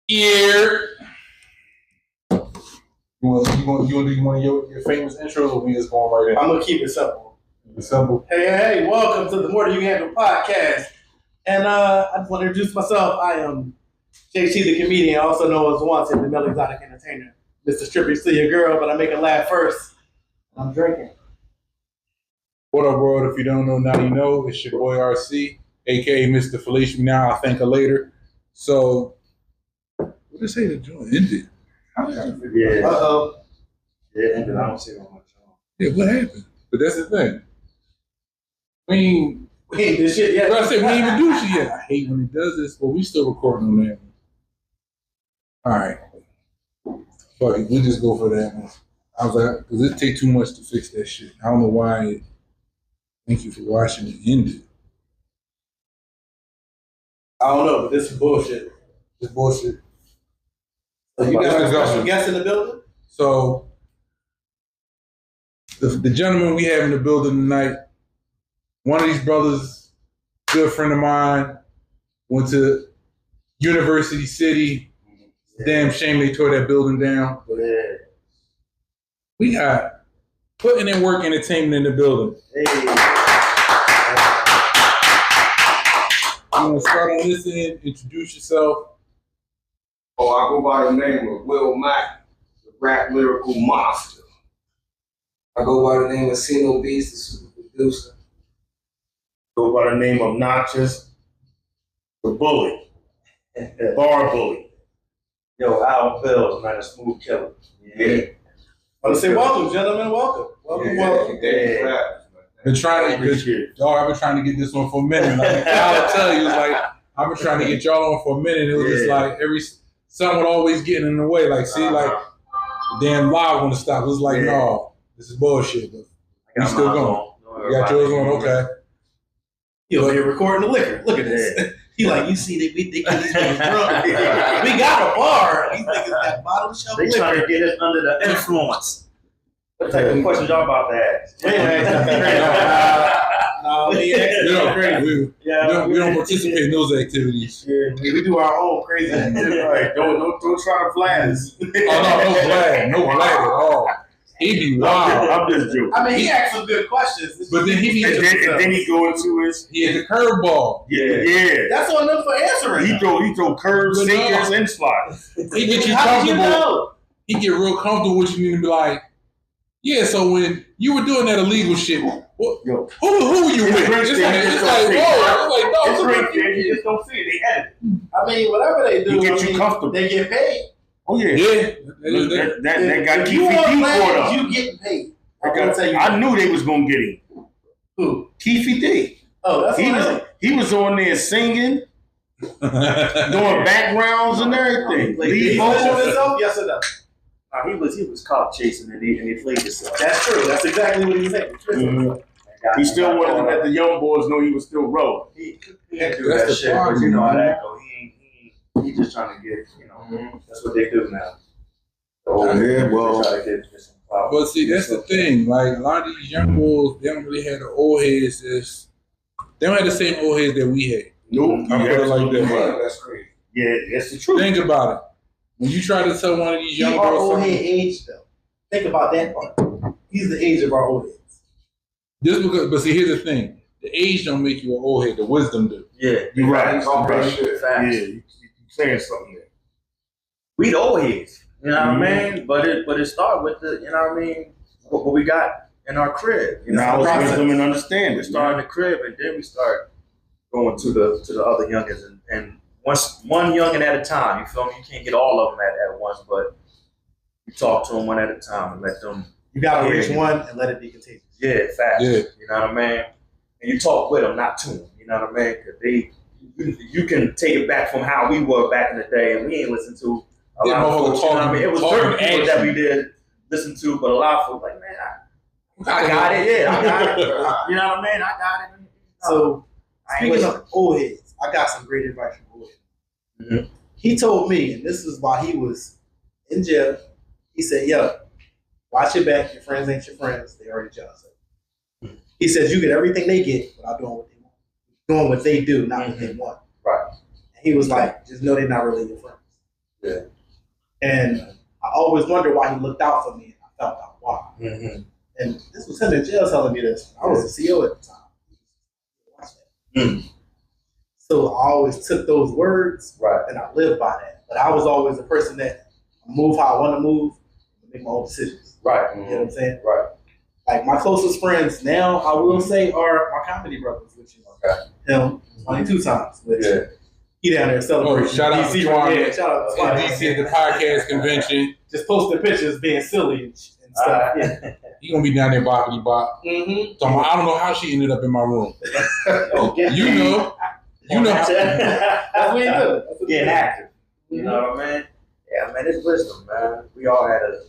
Yeah. You want to do one of your famous intros, or we just going right in? I'm gonna keep it simple. Simple. Hey, welcome to the More Than You Can Handle podcast. And I just want to introduce myself. I am JT the comedian, also known as Wanted, the Mel Exotic Entertainer. Mr. Stripper, still your girl, but I make it laugh first. I'm drinking. What up, world? If you don't know, now you know. It's your boy RC, aka Mr. Flxspace. Now I think her later. So, what did say the joint ended? Yeah. Uh-oh. Yeah, ended. I don't see that much. Yeah, what happened? But that's the thing. We ain't this shit yet. I said we ain't even do shit yet. I hate when it does this, but we still recording on that one. All right. Fuck it, we just go for that one. I was like, because it take too much to fix that shit. I don't know why. Thank you for watching it ended. I don't know, but this is bullshit. It's bullshit. So you got a special guest in the building? So, the gentleman we have in the building tonight, one of these brothers, good friend of mine, went to University City. Damn shame they tore that building down. But we got Putting in Work Entertainment in the building. Hey. You want to start on this end? Introduce yourself. Oh, I go by the name of Will Mack, the rap lyrical monster. I go by the name of Cino Beast, the super producer. Go by the name of Notches, the bully, bar bully. Yo, Al Bills, man, a smooth killer. Yeah. I want to say welcome, gentlemen. Welcome. Welcome. Been trying to, y'all, I've been trying to get this one for a minute. Like, I'll tell you, it's like, I've been trying to get y'all on for a minute. It was just like, someone always getting in the way. Like, see, like, the damn live want to stop. It was like, no, this is bullshit. But we still going. You got yours on? Okay. He over here recording the liquor. Look at this. He like, you see, they think these niggas drunk. We got a bar. These niggas got bottom shelf They liquor. trying to get us under the influence. What type of questions y'all about to ask? We don't participate in those activities. Yeah, we do our own crazy activities. Right. Don't try to fly us. Oh, no flag at all. He be wild. I'm just joking. I mean, he asked some good questions. But then he And then he go into his had the curveball. yeah. That's on them for answering. He throw curves, But sinkers, no. and slides. He get you How did you comfortable. know? He get real comfortable with you and be like, yeah, so when you were doing that illegal shit, who were you with? It's like, whoa. I was like, no. You just don't see it. They edit it. I mean, whatever they do, He get you comfortable. They get paid. Oh yeah. Yeah. That got If Keefy you D on caught land, up. you getting paid. I I knew they was gonna get him. Who? Keefy D. Oh, that's He was on there singing, doing backgrounds and everything. Like, Lead he vocals. mentioned himself? Yes or no? He was caught chasing and he played himself. That's true. That's exactly what he said. Mhm. He still wanted to let the young boys know he was still rolling. He didn't do That's that the shit, problem, but you know how man. that go. He just trying to get, that's what they do now. So, Yeah, well. they try to get some clout. But see, that's the thing. Like, a lot of these young boys, they don't really have the old heads. They don't have the same old heads that we had. Nope. I put it like that. Yeah, that's crazy. Yeah, that's the truth. Think about it. When you try to tell one of these He's young our girls old head something, age, though. Think about that part. He's the age of our old heads. just because, but see, here's the thing. The age don't make you an old head. The wisdom do. Yeah, You're right. Talk about shit. Yeah, facts. you saying something there. We the old heads, you know what I mean? But it started with the, you know what I mean, what we got in our crib. You know, Now what I it's mean? wisdom and understanding. We start in the crib and then we start going to the other youngins and once one youngin at a time. You feel me? You can't get all of them at once, but you talk to them one at a time and let them. You gotta Yeah. reach one and let it be contagious. Yeah, fast. Yeah. You know what I mean? And you talk with them, not to them. You know what I mean? Because you can take it back from how we were back in the day, and we ain't listen to a Yeah, lot of motherfucker folks. You know what I mean? It was talking certain people that action. we did listen to, but a lot of folks like, man, I got it. Yeah, I got it. You know what I mean? I got it. So, I ain't speaking listening. of old heads, I got some great advice from old heads. Mhm. He told me, and this is while he was in jail, he said, yo, watch your back. Your friends ain't your friends. They already jealous. He says you get everything they get without doing what they want. Doing what they do, not what they want. Right. And he was like, just know they're not really your friends. Yeah. And I always wondered why he looked out for me, and I found out why. Mm-hmm. And this was him in jail telling me this. I was the CO at the time. Mm. So I always took those words Right. and I lived by that. But I was always the person that move how I want to move, and make my own decisions. Right. You know what I'm saying? Right. Like my closest friends now, I will say, are my comedy brothers, which is him 22 times. Which he down there celebrating. Shout out to Twan. Yeah, shout out to Twan. In DC at the podcast convention. Just posting pictures being silly and stuff. He gonna be down there boppity bop. Mm-hmm. So I don't know how she ended up in my room. You know. That's what you do. Getting active. You know what I mean? Yeah, man, it's wisdom, man. We all had an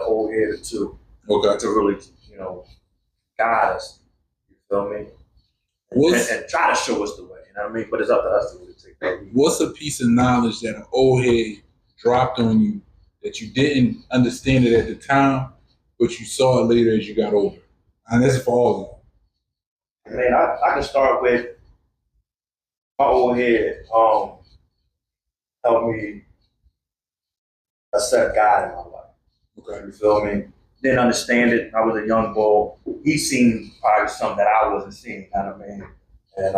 old head or two to really, guide us. You feel me? And try to show us the way. You know what I mean? But it's up to us to really take that. What's a piece of knowledge that an old head dropped on you that you didn't understand it at the time, but you saw it later as you got older? And this is for all of them. Man, I can start with my old head. Helped me accept God in my life. Okay. You feel me? Didn't understand it. I was a young boy. He seen probably something that I wasn't seeing, you know what I mean? And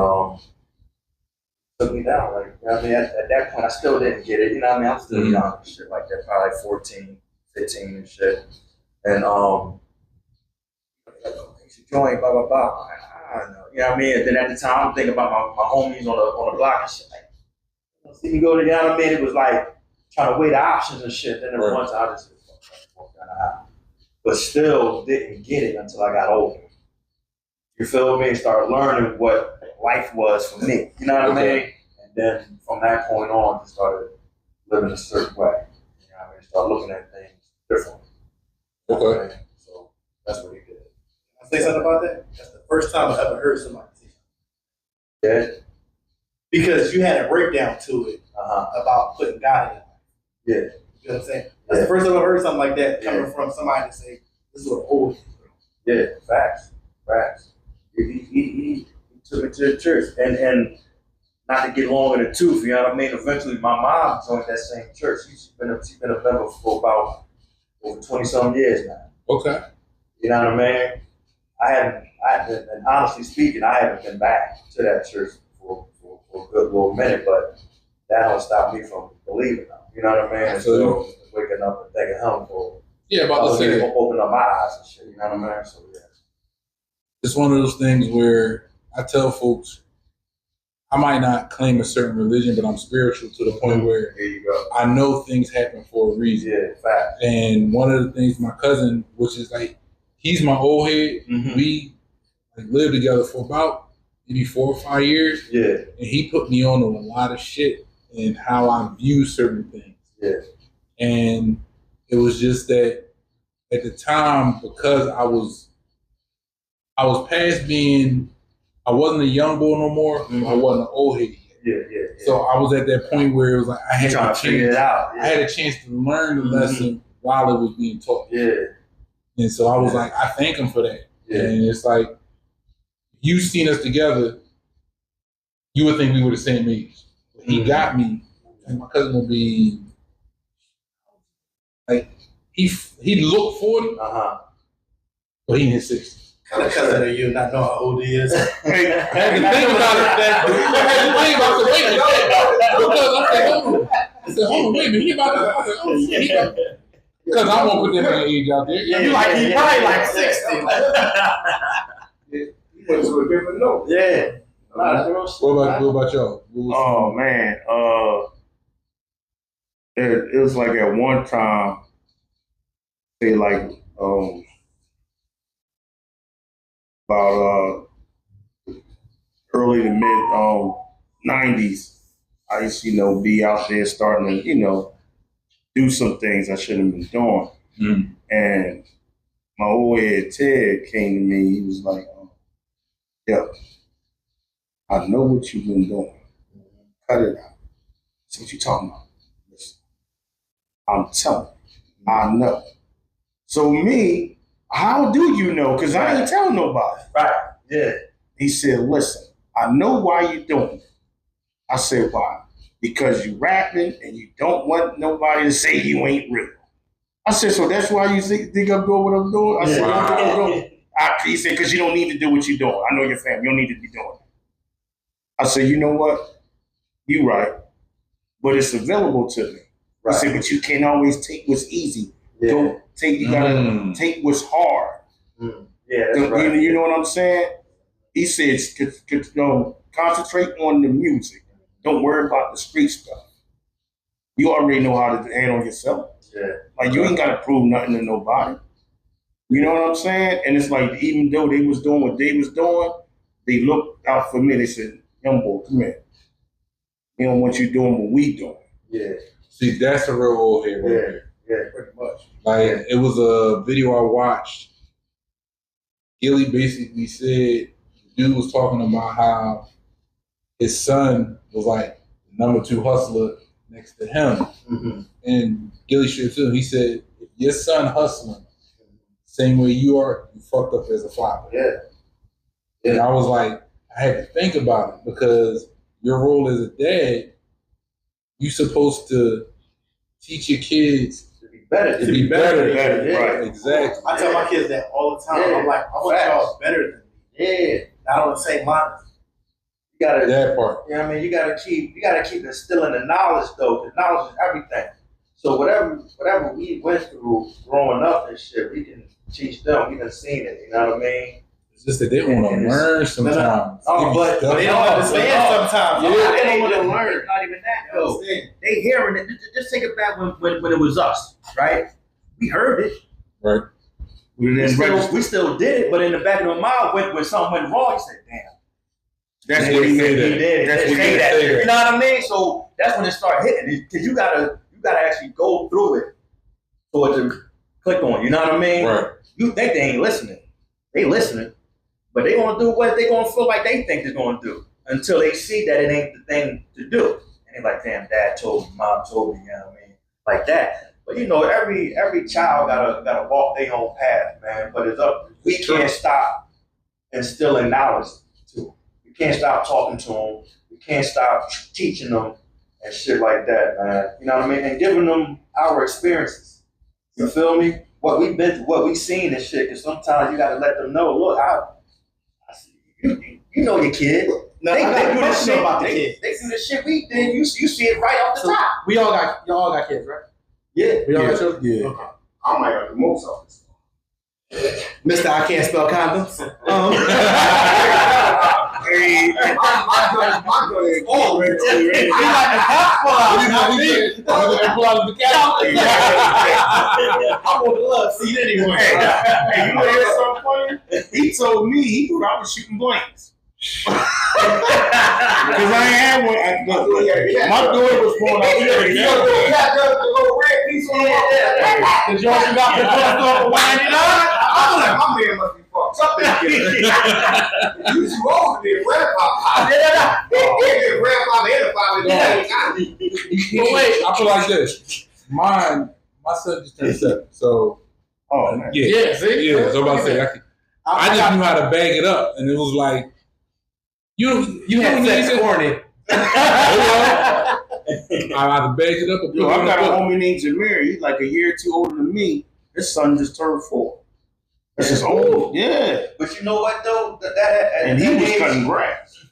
took me down. Like, you know what I mean? At that point, I still didn't get it. You know what I mean? I'm still young and shit like that, probably like 14, 15 and shit. And you should join, blah, blah, blah. I don't know. You know what I mean? And then at the time, I'm thinking about my homies on the block and shit. Like, see me go to, you know what I mean? It was like trying to weigh the options and shit. Then there once I just walked down the aisle. But still didn't get it until I got older. You feel me? Started learning what life was for me. You know what I mean? And then from that point on, just started living a certain way. You know what I mean? Started looking at things differently. Okay. So that's what he did. Can I say something about that? That's the first time I ever heard somebody say something. Yeah. Because you had a breakdown to it about putting God in your life. Yeah. You know what I'm saying? That's the first time I heard something like that coming from somebody to say, this is what old. Yeah, facts. He took me to the church. And not to get long in the tooth, you know what I mean? Eventually my mom joined that same church. She's been a member for about over 20-some years now. Okay. You know what I mean? I haven't, and honestly speaking, I haven't been back to that church for a good little minute, but that don't stop me from believing them. You know what I mean? And still waking up and thanking him for opening up my eyes and shit. You know what I mean? So yeah. It's one of those things where I tell folks, I might not claim a certain religion, but I'm spiritual to the point where I know things happen for a reason. Yeah, fact. And one of the things my cousin, which is like, he's my old head. We lived together for about maybe 4 or 5 years. Yeah. And he put me on a lot of shit and how I view certain things. Yeah. And it was just that at the time, because I was past being, I wasn't a young boy no more. I wasn't an old head yet. Yeah. So I was at that point where it was like I had trying to figure it out. Yeah. I had a chance to learn the lesson while it was being taught. Yeah. And so I was like, I thank him for that. Yeah. And it's like, you seen us together, you would think we were the same age. He got me, and my cousin will be like, he looked 40, but he in his 60s. Kind of cousin are you not know how old he is? I had to think about it. I said, hold on, wait a minute. He about to. I said, oh, shit. Because I won't put that age out there. He probably like 60. He went to a different note. Yeah. What about y'all? Oh man, it was like at one time, say like about early to mid 90s. I used to be out there starting to do some things I shouldn't have been doing. And my old head Ted came to me. He was like, "Yeah, I know what you've been doing. Cut it out." I said, "What you talking about?" Listen, I'm telling you, I know. So me, how do you know? Because I ain't telling nobody. Right. Yeah. He said, "Listen, I know why you're doing it." I said, "Why?" because you rapping and you don't want nobody to say you ain't real. I said, so that's why you think I'm doing what I'm doing? I said, Wow. he said, because you don't need to do what you're doing. I know your family. You don't need to be doing it. I said, you know what? You right. But it's available to me. Right. I said, but you can't always take what's easy. Yeah. Don't take. You gotta take what's hard. Yeah, that's right. You know what I'm saying? He says, concentrate on the music. Don't worry about the street stuff. You already know how to handle yourself. Yeah. Like, you ain't got to prove nothing to nobody. You know what I'm saying? And it's like, even though they was doing what they was doing, they looked out for me. They said, young boy, come here. We don't want you doing what we doing. Yeah. See, that's a real old head right there. Yeah, pretty much. Like, it was a video I watched. Gilly basically said, the dude was talking about how his son was like the number 2 hustler next to him. Mm-hmm. And Gilly shared too. He said, if your son hustling same way you are, you fucked up as a father. Yeah. And I was like, I had to think about it because your role as a dad, you're supposed to teach your kids Better. to be better. Yeah. Right. Exactly. I tell my kids that all the time. Yeah. I'm like, I want y'all better than me. Yeah. Not on the same line. You gotta, That part. you know what I mean? You gotta keep instilling the knowledge though, because knowledge is everything. So whatever we went through growing up and shit, we can teach them. We done seen it, you know what I mean? It's just that they want to learn sometimes. Oh, but they don't understand sometimes. Yeah, They don't want to It's learn. not even that You though. understand? They hearing it. Just take it back when it was us, right? We heard it. Right. We still did it, but in the back of our mind, when something went wrong, you said, "Damn, That's what he say did. that. did. That's They what say he that." say that. You know what I mean? So that's when it started hitting. Because you gotta actually go through it for it to click on. You know what I mean? Right. You think they ain't listening? They listening, but they gonna do what they gonna feel like they think they're gonna do until they see that it ain't the thing to do. And they're like, "Damn, Dad told me, Mom told me." You know what I mean? Like that. But you know, every child gotta walk their own path, man. But it's up. We can't stop instilling knowledge to them. We can't stop talking to them. We can't stop teaching them and shit like that, man. You know what I mean? And giving them our experiences. You feel me? What we've been through, what we've seen and shit. Because sometimes you gotta let them know. Look, I see you know your kid. No, They I got a do this question shit about the They kids. do the shit we did. You see it right off the So top. y'all all got kids, right? Yeah. We all got children? Yeah. Okay. I might have the most of this. Mr. I can't spell condoms. Hey, my gun is already. He like the cop I want the love seat anyway. Hey, you know hear something funny? He told me he thought I was shooting blanks. Because I ain't had one. My door was going out there. You got the little red piece on the wall. The George you got the bus off winding up. I'm like, my man must be fucked up in here. You too old to be a grandpa. Yeah, grandpa and a father at the same time. But wait, I feel like this. My son just turned 7, so Oh, man. Yeah, see? yeah. So I'm about to say, I just knew how to bag it up, and it was like you had don't need sex to- corny. I either bag it up or put Yo, it I on got the a book. homie named Jameer. He's like a year or two older than me. His son just turned 4. That's his old. Yeah. But you know what though? And he was cutting grass.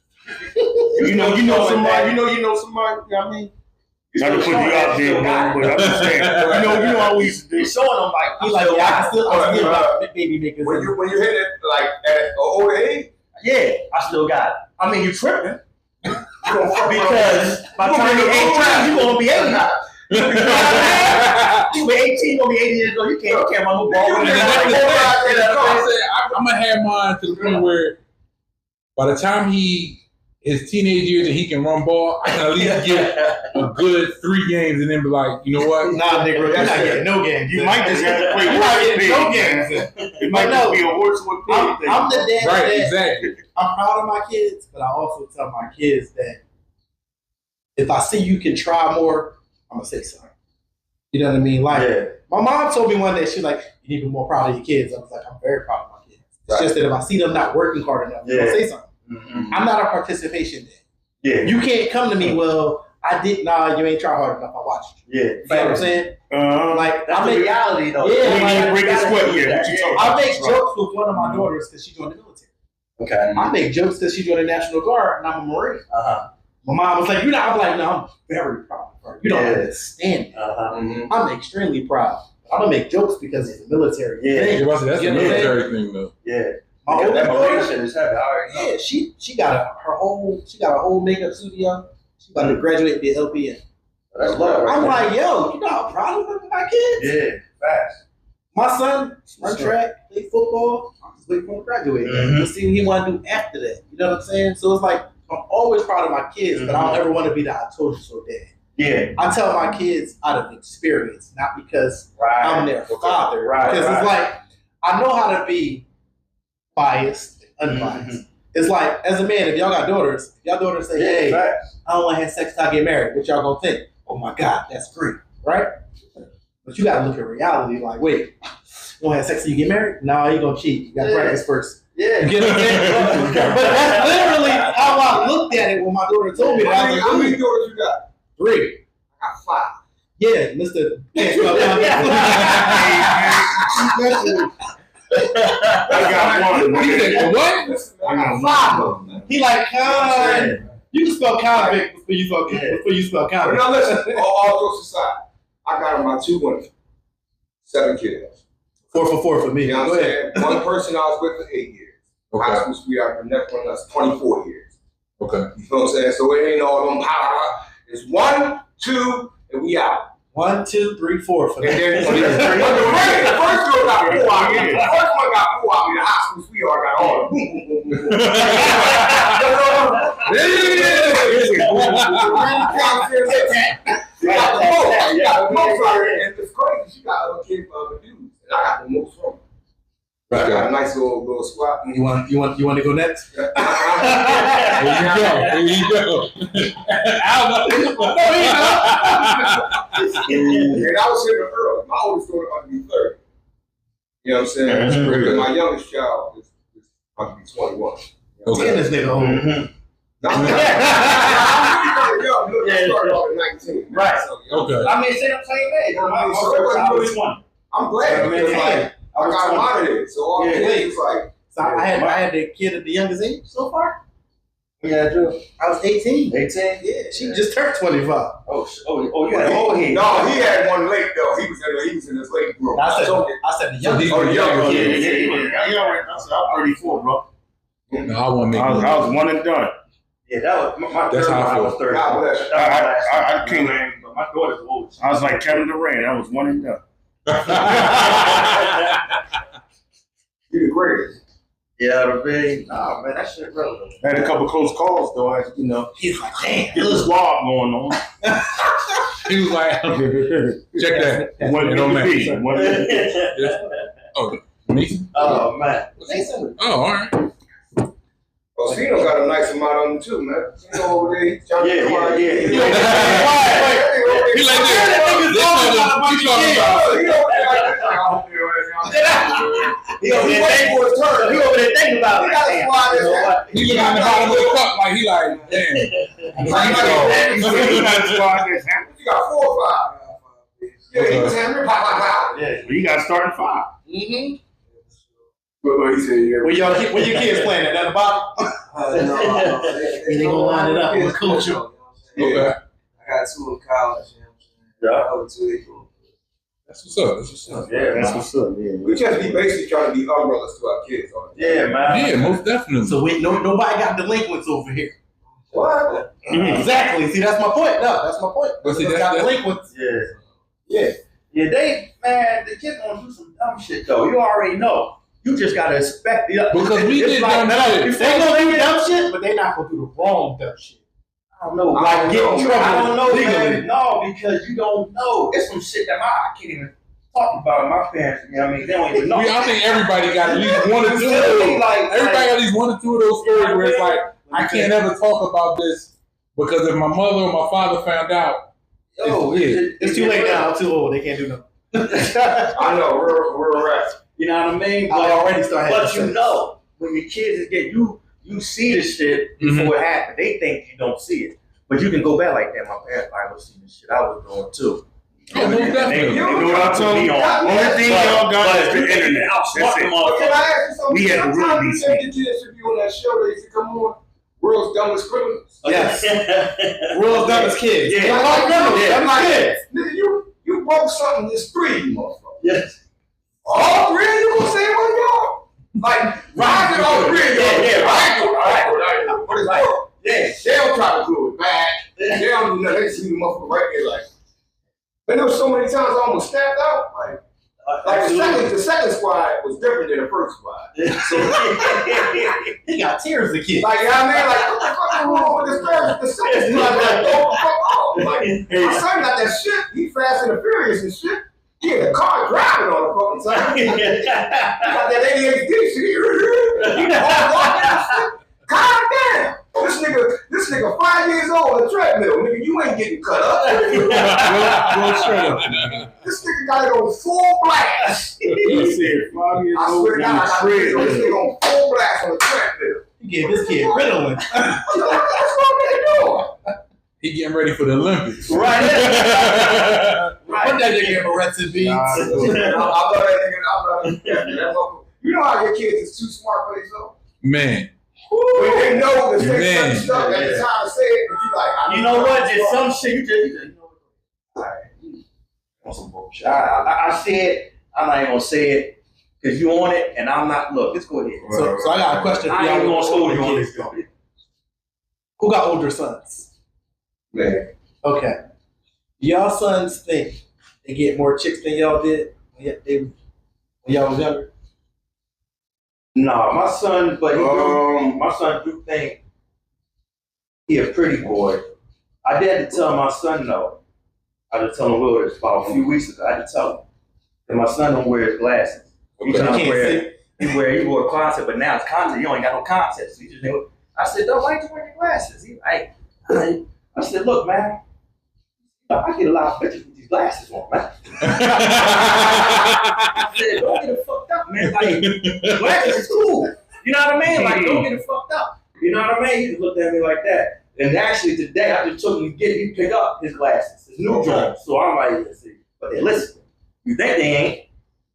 You know somebody. You know somebody. You know what I mean? Not to put you out there, man, but I'm just saying. You know how we used to do. You're showing them like He like, yeah, I still got baby makers. When you hit it like at an older age, yeah, I still got it. I mean, you tripping you gonna fuck because by the time you're 18, you gonna be 80. You be 18, you gonna be 80 years old. You can't run the ball. And that's the thing. I'm gonna have mine to the point where by the time his teenage years and he can run ball, I can at least get a good 3 games and then be like, you know what? Nah, nigga, you're not getting no games. You might just have to play You're not horse getting with no pig, games. man. It might just be a horse with pig thing. I'm the dad Right, that exactly. I'm proud of my kids, but I also tell my kids that if I see you can try more, I'm gonna say something. You know what I mean? Like my mom told me one day, she's like, "You need to be more proud of your kids." I was like, "I'm very proud of my kids." It's just that if I see them not working hard enough, I'm gonna say something. Mm-hmm. I'm not a participation dad. Yeah. You can't come to me, well, I did. Nah, you ain't try hard enough. I watched you. Yeah. You know what I'm saying? Like that's the reality though. Yeah, like, bring his sweat here. What you talking I about? make jokes with one of my daughters because she joined the military. Okay. I make jokes because she joined the National Guard and I'm a Marine. My mom was like, "You're not." I'm like, "No, I'm very proud of her. You don't understand. I'm extremely proud. I'm gonna make jokes because it's the military. That's the military thing, though. Yeah. My older daughter, shit is heavy. yeah, she got her whole makeup studio. She about to graduate and be an LPN. That's love. I'm like, yo, you know how proud of my kids? Yeah, fast. My son run track, play football. I'm just waiting for him to graduate. Let's see what he want to do after that. You know what I'm saying? So it's like I'm always proud of my kids, but I don't ever want to be the "I told you so" dad. Yeah. I tell my kids out of experience, not because I'm their father. Because it's like I know how to be biased and unbiased. It's like, as a man, if y'all got daughters, if y'all daughters say, "Hey, I don't want to have sex till I get married," what y'all gonna think? Oh my God, that's great, right? But you gotta look at reality. Like, wait, you want to have sex till you get married? No, you gonna cheat. You gotta practice first. Yeah. You get what I'm saying? But that's literally how I looked at it when my daughter told me that. I was like, How many daughters you got? 3. I got 5. Yeah, Mr. Can't spell I got one. He said, what? Listen, I got 5 of them. He like, you can spell convict before you spell But convict. now listen, all jokes aside, I got my 2 women, 7 kids. 4 for me. You know Go what I'm ahead. saying? One person I was with for 8 years. High school sweetheart, the next one that's 24 years. Okay. You know what I'm saying? So it ain't all them It's 1, 2, and we out. 1, 2, 3, 4 for And that. then the first girl got 4 out of me. The first one got 4 out of me. The high school sweetheart got all of them. Boom, boom, boom, boom, boom. She got the most. She got the most out of it. And it's crazy. She got other kids for other dudes. And I got the most from her. I got a nice little squat. You want to go next? There you go. And I was saying earlier, my oldest daughter about to be 30. You know what I'm saying? Because my youngest child is about to be 21. Okay. This nigga old. I'm really kind of young. Look, I started off at 19. Right. So, you know, Okay. I mean, same age. I was 20. I'm glad I mean, because like, I got him out of it. So all the Yeah. kids like, So I had the kid at the youngest age so far. Yeah, Drew. I was 18. 18? Yeah, she just turned 25. Oh, you had a whole head. no, he had one late though. He was in his late group. I said the youngest. Oh, the youngest. I'm 34, bro. No, I want to make I was one and done. Yeah, that was my That's third how I one. I feel. was 30. God bless you. I can't. But my daughter's old. I was like Kevin Durant. I was one and done. You the greatest. Yeah, the big. Oh man, that shit relevant. I had a couple close calls though. He's like, damn. Get the swab going on. He was like, check that. One It don't to be. matter. One to be. Me? Oh man. Oh, all right. Well, Cino got a nice amount on him too, man. Cino over there, he's trying to Yeah. He like this. This mother, he talking about. He over there thinking for his turn. He over there thinking about it. He got a squad You know that's what? He looking at the bottom of the cup like he like, damn. You got 4 or 5. Yeah, he was hammering, pow, pow, pow. Yeah. You got to start at 5. Mm-hmm. But he said, yeah. Where your kids playing at the bottom? They gonna line it up. I'm gonna coach them. Okay. I got 2 in college. You know what I'm saying? Yeah. That's what's up. That's what's up. Yeah, That's man. what's up. Yeah. We just be basically trying to be umbrellas to our kids. Yeah, man. Yeah, most definitely. So nobody got delinquents over here. What? Exactly. See, that's my point. No, that's my point. But see, Just got delinquents. Yeah. Yeah. Yeah, the kids gonna do some dumb shit though. You already know. You just gotta expect the Because we did dumb shit. They gonna do dumb shit, but they not gonna do the wrong dumb shit. I don't know. Like get in trouble. I don't know, legally. man. No, because you don't know. It's some shit that I can't even talk about. My parents, you know what I mean? They don't even know. I think everybody got at least 1 or 2 of You those. feel me? Like, Everybody got at least 1 or 2 of those stories where it's like, I can't ever talk about this because if my mother or my father found out, It's too late now. I'm too old. They can't do nothing. I know, we're right. You know what I mean? I already started. But you know, when your kids get you see the shit before it happens. They think you don't see it. But you can go back like that. My parents probably was seeing the shit I was doing too. Oh, most definitely. You know what I told you? Only thing y'all got is the internet. That's it. Can I ask you something? We had to Sometimes really you think the kids should be on that show that used to come on, World's Dumbest Criminals. Yes. World's dumbest kids. Yeah. Like, dumbest kids. Nigga, you broke something this three, you motherfucker. Yes. All three of you gonna say one of y'all? Like, rising all three of y'all. Yeah, right. But it's like, yeah, they don't try to glue it back. They don't do nothing. They see the motherfucker right there like. And there was so many times I almost snapped out. Like the second squad was different than the first squad. So He got tears of kids. like, you know what I mean? Like, what the fuck is wrong with this first? The second squad like, throw the fuck off. Like, my son got that shit. He fast and the furious and shit. He had a car driving on the fucking side. He got that ADHD shit. He all walking and shit. God damn. This nigga 5 years old on a treadmill. Nigga, you ain't getting cut up. This nigga got it on full blast. He said 5 years I old swear to God, I got this nigga on full blast on a treadmill. He gave this kid Ritalin. That's what nigga doing. He getting ready for the Olympics. Right. What that nigga arrested beats? I love that nigga. You know how your kids is too smart for themselves? Man. When they know to say Man. certain stuff at the time to say it, but you like, You know what? There's some shit you just you know what? On some bullshit. I said I'm not even gonna say it because you on it and I'm not. Look, let's go ahead. So I got a question for I ain't y'all. gonna scold you on this. Who got older sons? Man. Okay. Y'all sons think they get more chicks than y'all did when y'all was younger? Nah, my son, but my son do think he a pretty boy. I had to tell my son no. I had to tell him about a few weeks ago. I had to tell him. And my son don't wear his glasses. He wore contact, but now it's contact. You ain't got no contact. So he just I said, no, why ain't you wearing your glasses? He like, I said, look, man, I get a lot of pictures with these glasses on, man. I said, don't get it fucked up, man. Like, glasses is cool. You know what I mean? Like, don't get it fucked up. You know what I mean? He just looked at me like that. And actually, today, I just took him to he pick up his glasses, his new joints. So I'm like, let's see. But they listen. You think they ain't?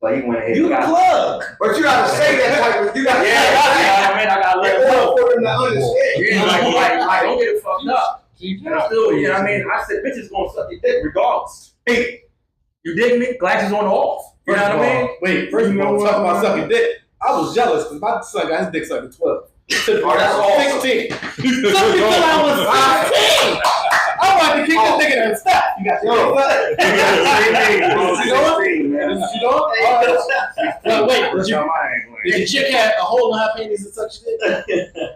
But he went ahead. You the plug. But you gotta say that type of, you gotta say that. I mean, I gotta let him know. For them to understand. Yeah, like, don't get it fucked up. And still, you know what I mean? I said, bitches gonna suck your dick regardless. Hey, you dig me? Glasses on or off. You know what I mean? Wait, first of all, talking about sucking dick. I was jealous because my son got his dick sucked at 12. Oh, that's awesome. 16. Some people thought I was 15. I wanted to kick this nigga and stop. You got your wait, did the chick have a hole in her panties and such shit?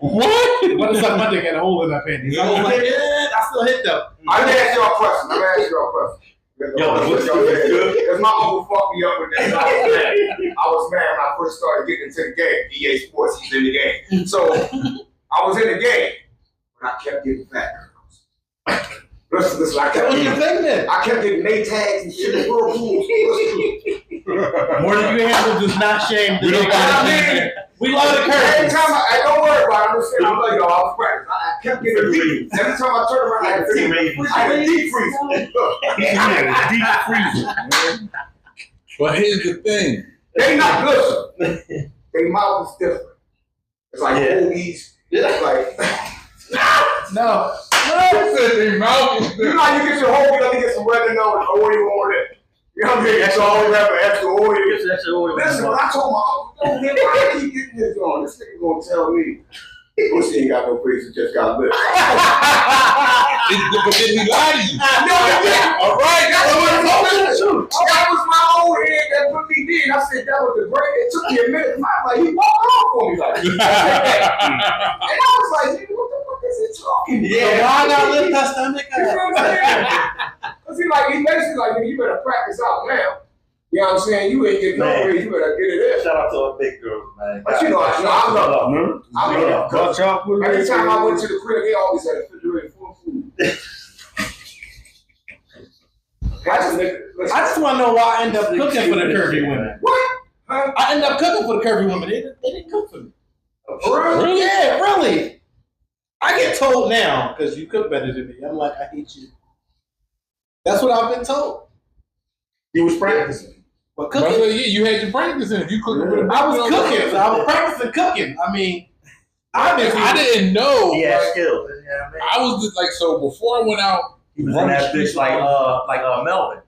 What? What is suck my dick had a hole in her panties? I was like, yeah, I still hit though. I'm gonna ask y'all a question. Because my uncle fucked me up with that. I was mad when I first started getting into the game. EA Sports, he's in the game. So I was in the game, but I kept getting fat girls. Listen, I kept getting name tags and shit. More than you handle does not shame the nigga. We love the curve. Every time I don't worry about it. I'm just saying, I love y'all. I was practicing. I kept getting deep. Every time I turn around, I had a deep freeze. Deep freeze. But here's the thing. They not good. They mouth is different. It's like oldies. It's like No. They mouth is you know how you get your whole you get some oregano and oil on it. You know what I mean? That's all we have for extra oil. Listen, when I told my uncle, don't get why I keep getting this on. This nigga gonna tell me, pussy ain't got no face, it just got lips. But then he lied to you. No, it didn't. All right. That was my old head that put me in. I said that was the break. It took me a minute. I was like, he walked off on me like and I was like, nigga, what the fuck is he talking about? Yeah, why not lift that stomach You know what I'm saying? Cause he basically like, nigga, you better practice out now. You know what I'm saying? You ain't getting nowhere. You better get it in. Shout out to our big girls, man. But you know, I love them. I love them. Every time I went to the crib, they always had a refrigerator full of food. I just want to know why I end up cooking for the curvy women. What? Huh? I end up cooking for the curvy women. They didn't cook for me. Really? Yeah, really. I I get told now, because you cook better than me, I'm like, I hate you. That's what I've been told. You was practicing. But But I cooking, said, yeah, you had to practice it. If you cooking for the I was cooking. So I was practicing cooking. I mean, I didn't know. He had Like, skills. You know what I mean? I was just like, so before I went out, He was in that bitch like Melvin.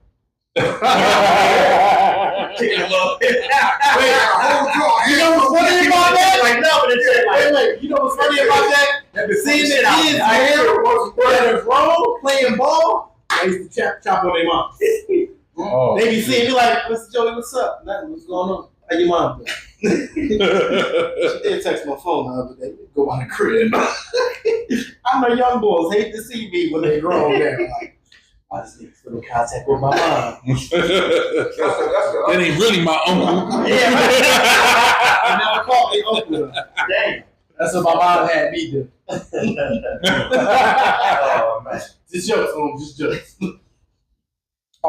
Chicken a little bit. Wait, hold on. You know what's funny about that? Like Melvin and shit. Wait. You know what's funny about that? Seeing the kids that are grown playing ball, I used to chop on their mom. oh, They be seeing me like, Mr. Joey, what's up? Nothing. What's going on? How your mom doing? She did text my phone the other day. Go on the crib. I know young boys hate to see me when they grown now. Like, I just need to in contact with my mom. that ain't really my uncle. Yeah. I never called me uncle. Dang. That's what my mom had me do. Oh, man. Just jokes, just jokes. My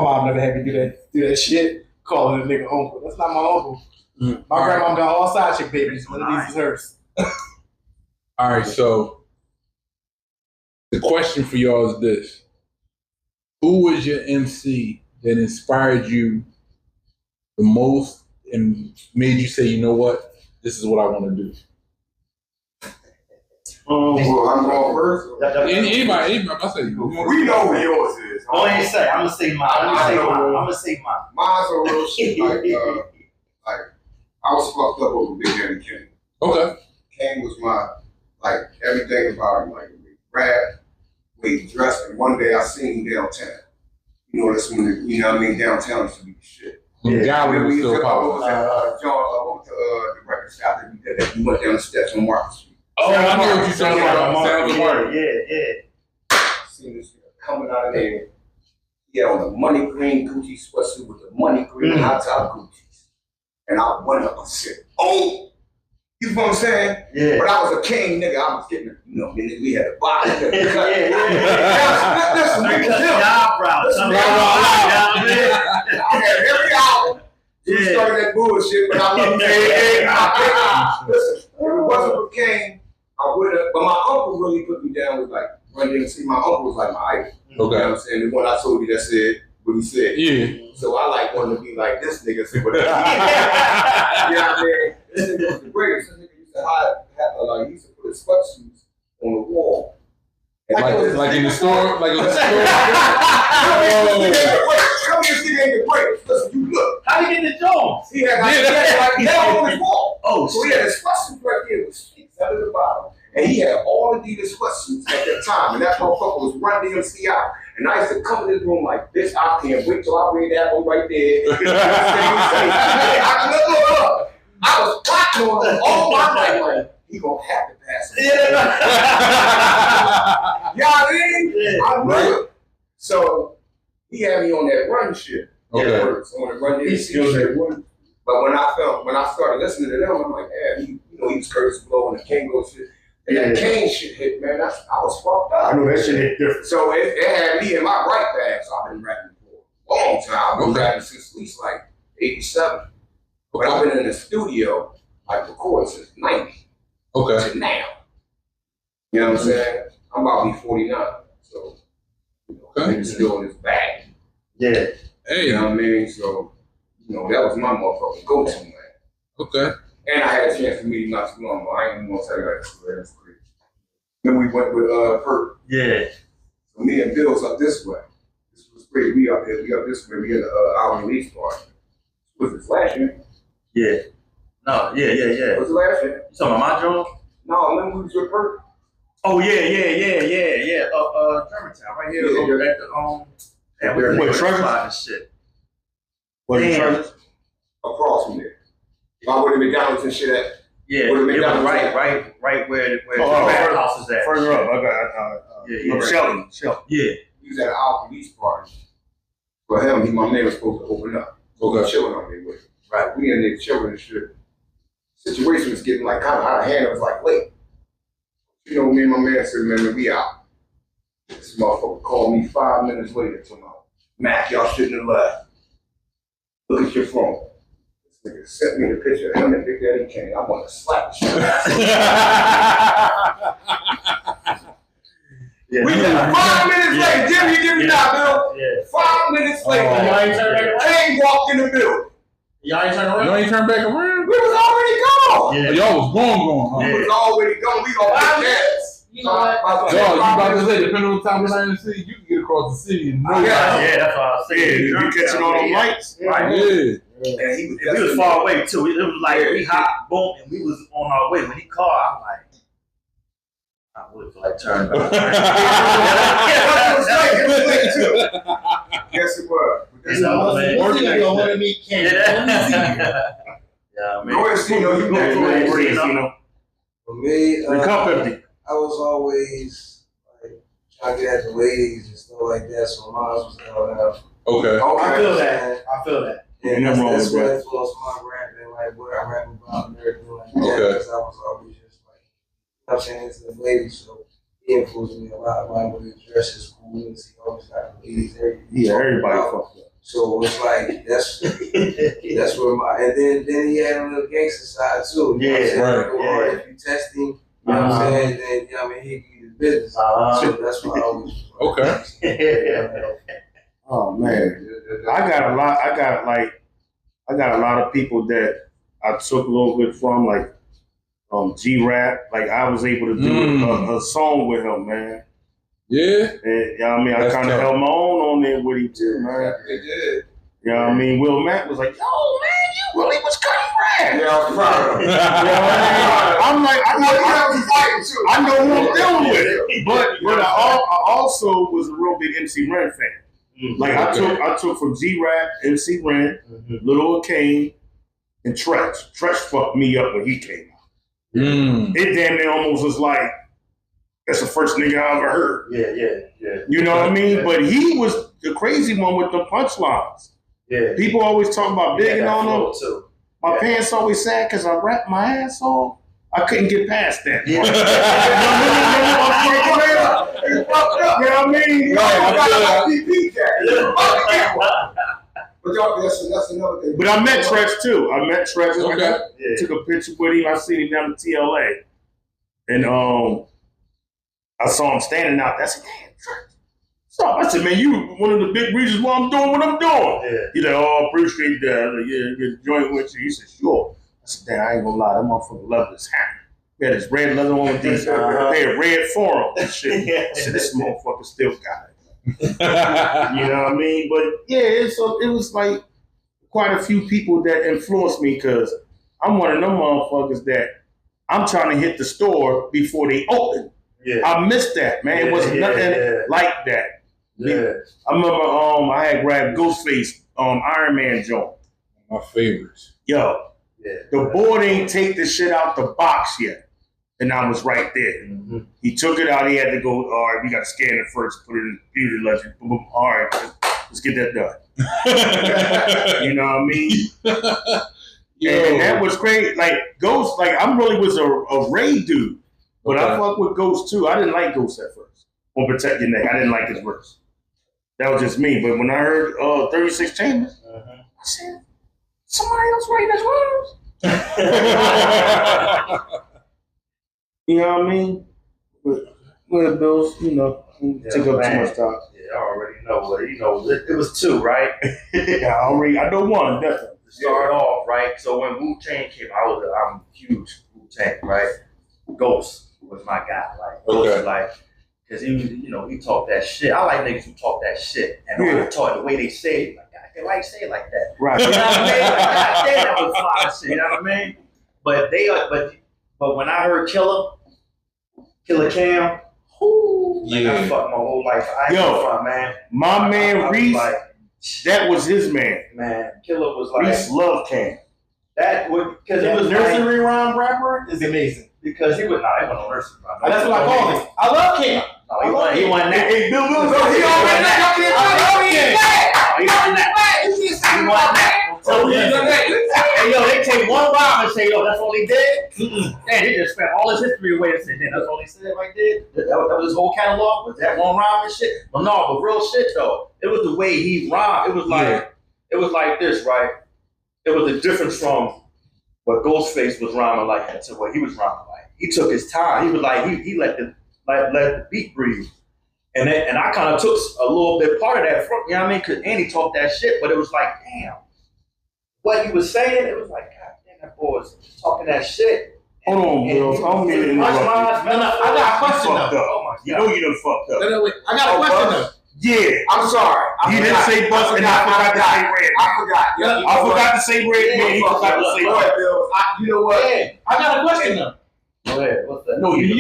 mom never had me do that shit. Calling a nigga uncle. That's not my uncle. My grandma got all side chick babies. One of these is hers. All right, so the question for y'all is this. Who was your MC that inspired you the most and made you say, you know what, this is what I want to do? Well, I'm going first. Anybody, I say, We know who yours is. Go ahead and say. I'm gonna say mine. I'm gonna say mine. Mine's a real shit. Like I was fucked up over Big Daddy Kane. okay. Kane was my everything about him. Like we rap, we dressed, and one day I seen him downtown. You know, that's when you know what I mean. Downtown used to be the shit. When the gallery was We still took popular. over to the record shop that we did that. We went down the steps on Market Street. Oh, I know what you're talking about. Sounds Yeah, like Seen this nigga coming out of there. He had on the money green Gucci sweatsuit with the money green high top Gucci's. And I went up and said, oh, you know what I'm saying? Yeah. But I was a king nigga. I was getting, we had a body. Yeah. Listen, nigga, Cut the eyebrows. I had every album. We started that bullshit, but I love Listen, if it wasn't for Kane, I would have. But my uncle really put me down with like Run DMC. My uncle was like my idol. You know what I'm saying? The one I told you that said what he said. Yeah. So I like wanted to be like this nigga. See what you know what I mean? This nigga was the greatest. This nigga used to he used to put his sweatsuits on the wall. Like in the store? Like in the store? Come here, this nigga ain't the greatest. Listen, you look. How you get the Jones? He had like hell on his wall. Oh, So he had his sweatsuit right there with sheets under the bottom. And he had all Adidas sweatsuits at that time. And that motherfucker was Run DMC out. And I used to come in this room like, bitch, I can't wait till I read that one right there. I was plotting on him all my life. Like, he gonna have to pass it. You know what I mean? Yeah. I knew it. So he had me on that run shit. Okay. On the Run DMC shit. But when I started listening to them, I'm like, yeah, he was Curtis Blow and the Kango shit. And that Kane shit hit, man. I was fucked up. I know that shit hit different. So it had me in my right bag. So I've been rapping for a long time. I've been rapping since at least like 87. But I've been in the studio, like recording since 90 Okay. to now. You know what I'm saying? I'm about to be 49. So, niggas still in his bag. Yeah. Hey. You know what I mean? So, that was my motherfucking go-to, man. Okay. And I had a chance to meet him not too long ago. I ain't even gonna tell you that story. That's crazy. Then we went with Perk. Yeah. So me and Bill's up this way. This was great. We up here. We up this way. We in the our release party. Was it last year? Yeah. No. Yeah. Was it last year? You talking about my Jones? No, remember we was with Perk. Oh yeah. Germantown, right here over at the What, Treasure? and shit. What, Damn. Across from there. Where the McDonald's and shit at. Yeah, Where the it was McDonald's right where the back house is at. Further up, I got Shelton. Yeah. He was at our release party. For him, my man was supposed to open up. Okay. Chilling on there with him. Right. We in there chilling and shit. Situation was getting like kind of out of hand. It was like late. Me and my man said, man, we out. This motherfucker called me 5 minutes later to my Mac, y'all shouldn't have left. Look at your phone. It's Nigga sent me the picture of him and Big Daddy Kane. I want to slap the shit out of him. Yeah. We got 5 minutes later. Give me that, Bill. Yeah. 5 minutes later. Y'all ain't turned back around? Kane walked in the building. Y'all ain't turned around? You ain't turned back around? We was already gone. Yeah. Y'all was going, huh? We was already gone. We gonna get gas. You know what? Yo, you about to say, depending on the time we're in the city, you can get across the city and know. Yeah, that's what I was saying. You catching all them lights? Right. Yeah. And he was, And we was far away too. It was like we hopped, boom, and we was on our way. When he called, I'm like, I would like turn back. Yes, it was. You know, man. What's he gonna want to meet Ken? Yeah, man. No, it's, you know, you next For me, The cup empty. I was always like trying to get at the ladies and stuff like that, so mine was coming up. Okay. I feel that. I feel that. Yeah, Ain't nothing wrong that's with what that. influenced my rapping, like what I rap about and everything like that. Okay. Because I was always just like, you know what I'm saying, into the ladies, so he influenced me a lot. Like when he dresses cool, and he always got the ladies, everything. Yeah, everybody fucked up. So it's like that's where my and then he had a little gangster side too. You know what I'm saying? right, Or yeah. if you test him, you know what I'm saying, then you know what I mean he give you the business. So that's why I always Okay. Oh man, I got a lot of people that I took a little bit from, like G-Rap. Like I was able to do a song with him, man. Yeah. And you know what I mean, I That's kind of tough. held my own on there with him too, man. They did. You know what I mean? Will Matt was like, "Yo, man, you really was cutting rap." Yeah, I was proud of him. You know what I mean? I'm like, I know who I'm dealing with. But I also was a real big MC Ren fan. Like I took from G-Rap, MC Ren, Little Kane, and Tretch. Tretch fucked me up when he came out. It damn near almost was like, that's the first nigga I ever heard. Yeah. You know what I mean? But he was the crazy one with the punchlines. Yeah. People always talk about Big and all them. too. My pants always sad because I rapped my ass off. I couldn't get past that. Yeah. You know what I mean? But y'all, that's another thing. But I met Tretch too. I met Tretch. Okay. Took a picture with him. I seen him down in TLA. And I saw him standing out there. I said, damn, Tretch. So I said, man, you one of the big reasons why I'm doing what I'm doing. Yeah. He said, oh, I appreciate that. I said, yeah, get a joint with you. He said, sure. I said, damn, I ain't gonna lie, that motherfucker loved his hat. He had his red leather on with these red forum and shit. I said, this motherfucker still got it. You know what I mean? But yeah, it was like quite a few people that influenced me because I'm one of them motherfuckers that I'm trying to hit the store before they open. Yeah. I missed that, man. It wasn't nothing like that. Yeah. I remember I had grabbed Ghostface Iron Man joint. My favorites. Yo, the board ain't take the shit out the box yet. And I was right there. He took it out. He had to go, all right, we got to scan it first, put it in the computer legend. Boom, boom. All right, let's get that done. You know what I mean? And that was great. Like, Ghost, like, I really was a Ray dude. But I fuck with Ghost too. I didn't like Ghost at first. On Protect Your Neck. I didn't like his verse. That was just me. But when I heard 36 Chambers, I said, somebody else writing his words. You know what I mean? But with Bills, you know, take up too much time. Yeah, I already know. But, you know, it was two, right? Yeah, I know one, definitely. To start off, right? So when Wu-Tang came out, I'm huge Wu-Tang, right? Ghost was my guy. Like, Ghost was like, because he, you know, he talked that shit. I like niggas who talk that shit. And when I talk the way they say it, like, God, why you say it like that? Right. You know what I mean? Like, God damn, that was fire shit. You know what I mean? But but when I heard Killer Cam, like, I fucked my whole life. I ain't fun, man. My man Reese, like, that was his man. Man, Killer was like Reese loved Cam. that because it was nursery rhyme rapper is amazing. Because he was not no nursery rhyme. That's what I call him. I love Cam. No, he wasn't that. Hey, Bill, He already Hey, yo, they take one rhyme and say, yo, that's all he did? Man, he just spent all his history away and said, damn, that's all he said right there? That was his whole catalog? Was that one rhyme and shit? But no, but real shit, though. It was the way he rhymed. It was like this, right? it was a difference from what Ghostface was rhyming like to what he was rhyming like. He took his time. He was like he let the beat breathe. And I kind of took a little bit part of that from, you know what I mean? Because Andy talked that shit, but it was like, damn, what he was saying, it was like, God damn, that boy was talking that shit. Hold on, bro. I'm here to interrupt you. I got a question though. Oh my God. You know you done fucked up. No, wait. I got a question though. Yeah. I'm sorry. He didn't say bus, and I forgot to say red. I forgot. Yeah, I forgot to say red, man. He forgot to say red. You know what? I got a question though. Go ahead. What's that? No, Do you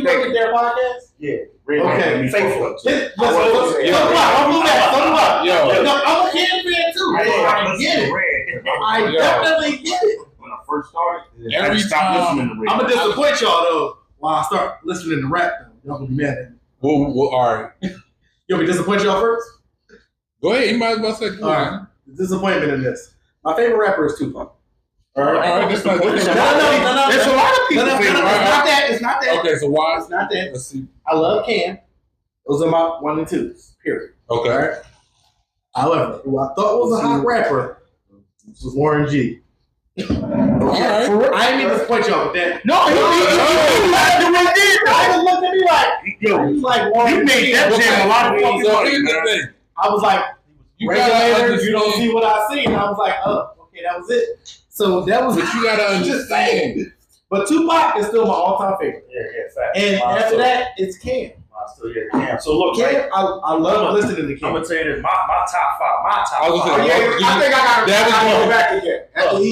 look at their podcast? Yeah. Okay. Faithful. So I'm a Cam fan too. I get it. I definitely get it. When I first started, Every time listening to red. I'm gonna disappoint y'all though. While I start listening to rap, though, y'all gonna be mad at me. Well, all right. You want me to disappoint y'all first? Go ahead. You might as well say. All right. Disappointment in this. My favorite rapper is Tupac. All right. That's not. No. There's a lot of people. It's not that. Okay, so why? It's not that. Let's see. I love Cam. Those are my 1 and 2s. Period. Okay. All right. However, who I thought was a hot rapper was Warren G. All right. I ain't mean to disappoint y'all with that. No, he I just looked at me like, he's like Warren you made G. that jam a lot of fucking So money, here's the man. thing. I was like, You gotta regulator, you don't understand. see what I see. And I was like, oh, okay, that was it. So that was But you gotta just saying. understand. But Tupac is still my all-time favorite. Yeah, fact. And after that, it's Cam. Cam. So look, Cam, I love listening to I'm Cam. gonna tell you this. My top five. I was Oh, gonna yeah, say, I think I gotta go back again. After Oh.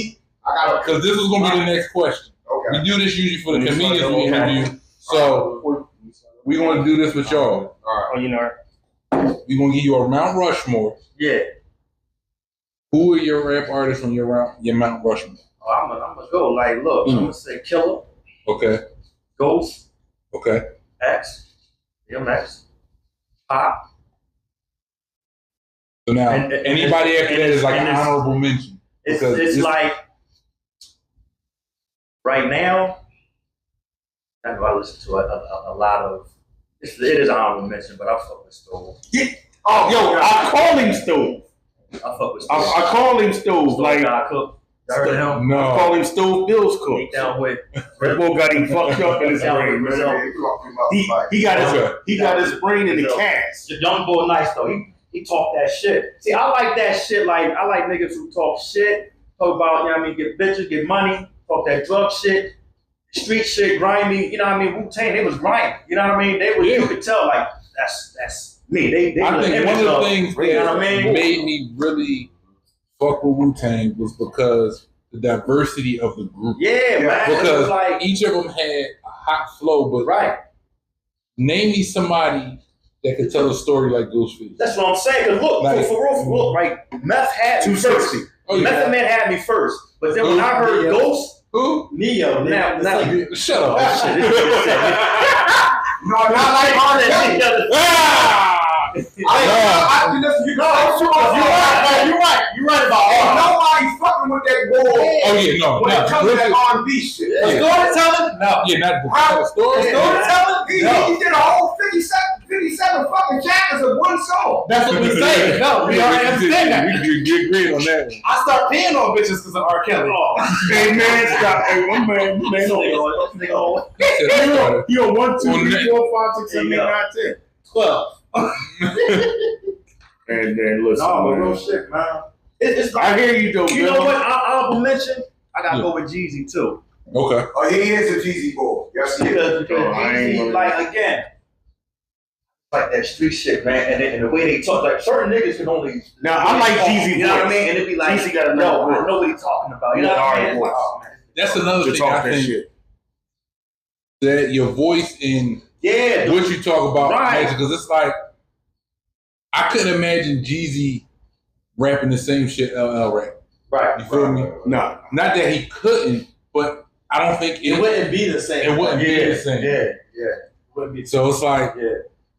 I gotta. because this was gonna be the next question. Okay. We do this usually for the comedians we interview. So we're gonna do this with y'all. Oh, you know. We're gonna give you a Mount Rushmore. Yeah. Who are your rap artists from your Mount Rushmore? Oh, I'm gonna go. Like, look, I'm gonna say Killer, Okay. Ghost, Okay. X, DMX, Pop. So now, And- anybody after that is like an and it's- honorable mention. It's Because like right now. I know I listen to a lot of. It is an honorable mention, but I fuck with Stove. Oh, yo, I call him Stove. I fuck with I Stove. call him Stove. Stove Like, got cooked. You heard of him? I No. call him Stove Bill's cook. He down with. That boy got him fucked up in his brain, man. He got his brain in the cast. The young boy nice though. He talk that shit. See, I like that shit. Like I like niggas who talk shit, talk about, you know what I mean, get bitches, get money, talk that drug shit, street shit, grimy. You know what I mean? Wu-Tang, they was grimy. You know what I mean? They was, you could tell like that's me. They I was think an one of image the things you know what I that mean? made me really fuck with Wu-Tang was because the diversity of the group. Yeah, man. It was Because like each of them had a hot flow, but right. name me somebody that could tell a story like Ghostface. That's what I'm saying. Cause look, Like- for real, right? Meth had me first. 260. Oh, Method Man had me first, but then when I heard Yeah. Ghost, Who? Neo. now Shut up. shit, this nigga said- No, not like all that. Ah! You're right about all. Nobody's fucking with that boy Oh yeah, no. when it comes to that R&B shit. Yeah. Storytelling? No. Yeah, not the story. Storytelling? He No. did a whole 57 fucking chapters of one song. That's what we say. No, we already understand that. We get agreed on that one. I start peeing on bitches because of R. Kelly. Hey, man, stop. Hey, one man, This no. nigga on- You a 1, 2, 3, 4, 5, 6, 7, 8, 9, 10. 12. And then listen, No, but man. real shit, man. It's like, I hear you though. you know what? Honorable mention. I gotta go with Jeezy too, Okay. Oh, he is a Jeezy boy. Yes, he is. because I ain't Jeezy, gonna- like again, like that street shit, man, and the way they talk, like certain niggas can only. Now, I like Jeezy You know what I voice. mean? And it'd be like, Jeezy got a no, nice I know what he's talking about. You know Yeah, what I mean? alright, It's like, voice. oh, man. That's another to thing talk I that think shit. that your voice in Yeah, what you talk about, Right. because it's like I couldn't imagine Jeezy rapping the same shit LL rap. right. You feel me? Nah. Not that he couldn't, but I don't think It wouldn't be the same. It wouldn't be the same. Yeah. It wouldn't be. So it's like, Yeah.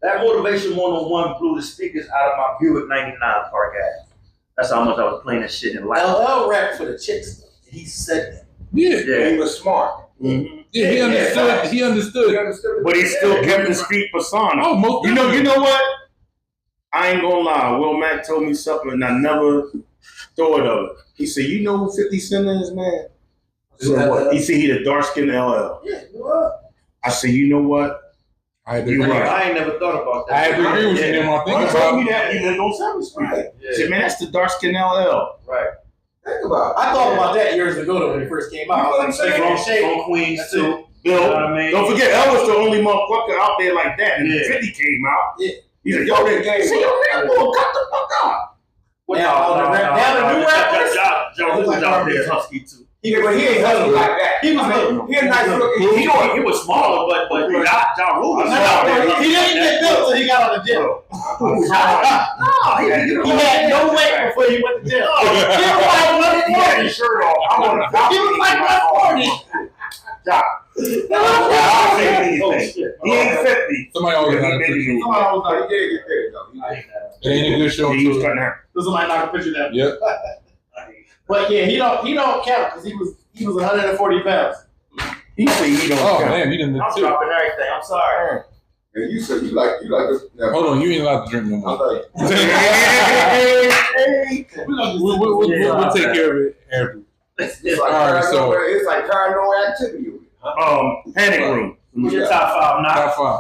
That Motivation 101 blew the speakers out of my Buick 99 Park Ave. That's how much I was playing that shit in life. LL rap for the chicks. He said that. yeah, Yeah. He was smart. Mm-hmm. yeah, he understood. He He understood. understood. But he still kept the street persona. Oh, most You know what? I ain't gonna lie. Will Mack told me something and I never thought of it. He said, "You know who 50 Cent is, man?" I said, "What?" He said, "He the dark skinned LL." Yeah, you what? I said, "You know what? You're right. I ain't never thought about that. I have to agree with you then when I think He about told me it. that he lived on 7th Street. Right. I said, man, that's the dark skinned LL. Right. Think about it. I thought about that years ago though when it first came out. I was like, From Queens That's too. Bill, You know what I mean? don't forget, L was the only motherfucker out there like that. And Yeah. 50 came out. Yeah. He said, "Yo, they Game. say, yo, man, boy, cut the fuck up." Now the new rappers. John was out there husky too. Yeah, but he ain't hustle like that. He was He a nice looking. He was smaller, but John Rule was out there. He didn't get built till he got out of jail. He had no weight before he went to jail. He was like He had 140. his shirt off. I want to He was like 140. Oh shit. He ain't 50. Somebody always got a picture. He did get paid though. It ain't a good show. He was too. cutting hair. So somebody knock a picture down. Yep. But yeah, he don't count because he was 140 pounds. He said he don't Oh count. man, you didn't I'm too. dropping everything. I'm sorry. And you said you like this. Hold on, you ain't allowed to drink no I more. thought We'll take care of it after. it's like All right, so- it's like paranormal activity. Panic Room. Who's your top five now? Top five.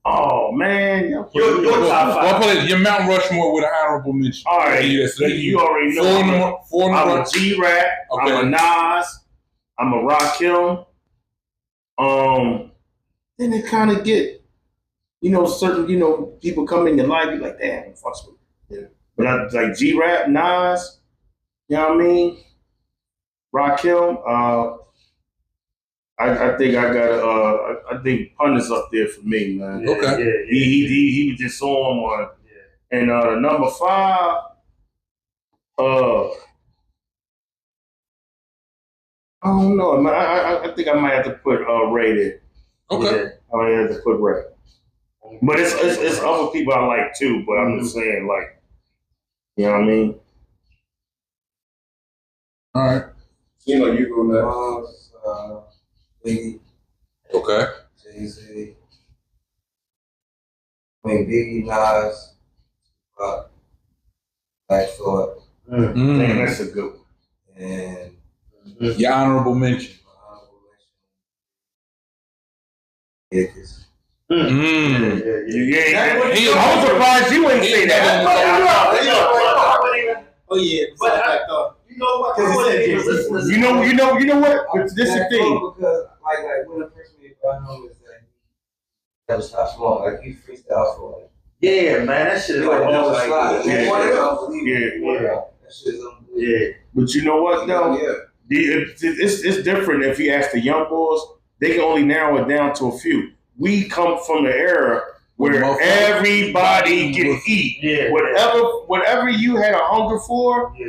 Oh man. Your top Well, five. put it, your Mount Rushmore with an honorable mention. All right. Yeah, so You already know. four in the I'm row. a G-Rap. Okay. I'm a Nas. I'm a Rakim. Then it kind of get, certain, people come in your life, you're like, damn, fucks with me. Yeah. But I like G-Rap, Nas, you know what I mean? Rakim, I think I got I think Pun is up there for me, man. Okay. He was just on one. Yeah. And number 5, I don't know. Man, I think I might have to put Ray there. Okay. I might have to put Ray. But it's other people I like too. But I'm just saying, like, you know what I mean? All right. You go next. Biggie, Okay. Jay-Z. I mean, Biggie, Nas, Black Thought, Man, that's a good one. and Your honorable mention. honorable mention, Dickies. Yeah. I was surprised you ain't say that. Oh yeah, But you know what? Because he said Jay-Z. You know what? But this is the Black thing. Thought, because like when the first made by him is that he never stopped smoking. Like he freestyle for like. Yeah, man, that shit is like never almost slide. like Yeah. That shit is unbelievable. yeah. But you know what though? Yeah. It's different if you ask the young boys. They can only narrow it down to a few. We come from the era where everybody can eat. Yeah. Whatever you had a hunger for, Yeah.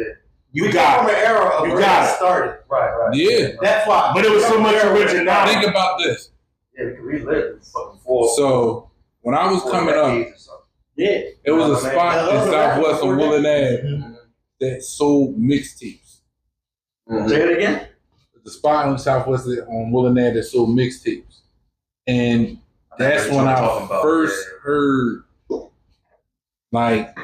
you got from it. an era of You where got it it. started. Right. Yeah. That's why. But it was so much originality. Think about this. Yeah, because we lived fucking 4. So when I was coming up, Yeah. it was a spot in Southwest on Willing Ave that sold mixtapes. Say it again. The spot on Southwest on Willing Ave that sold mixtapes, and that's when I first heard, like,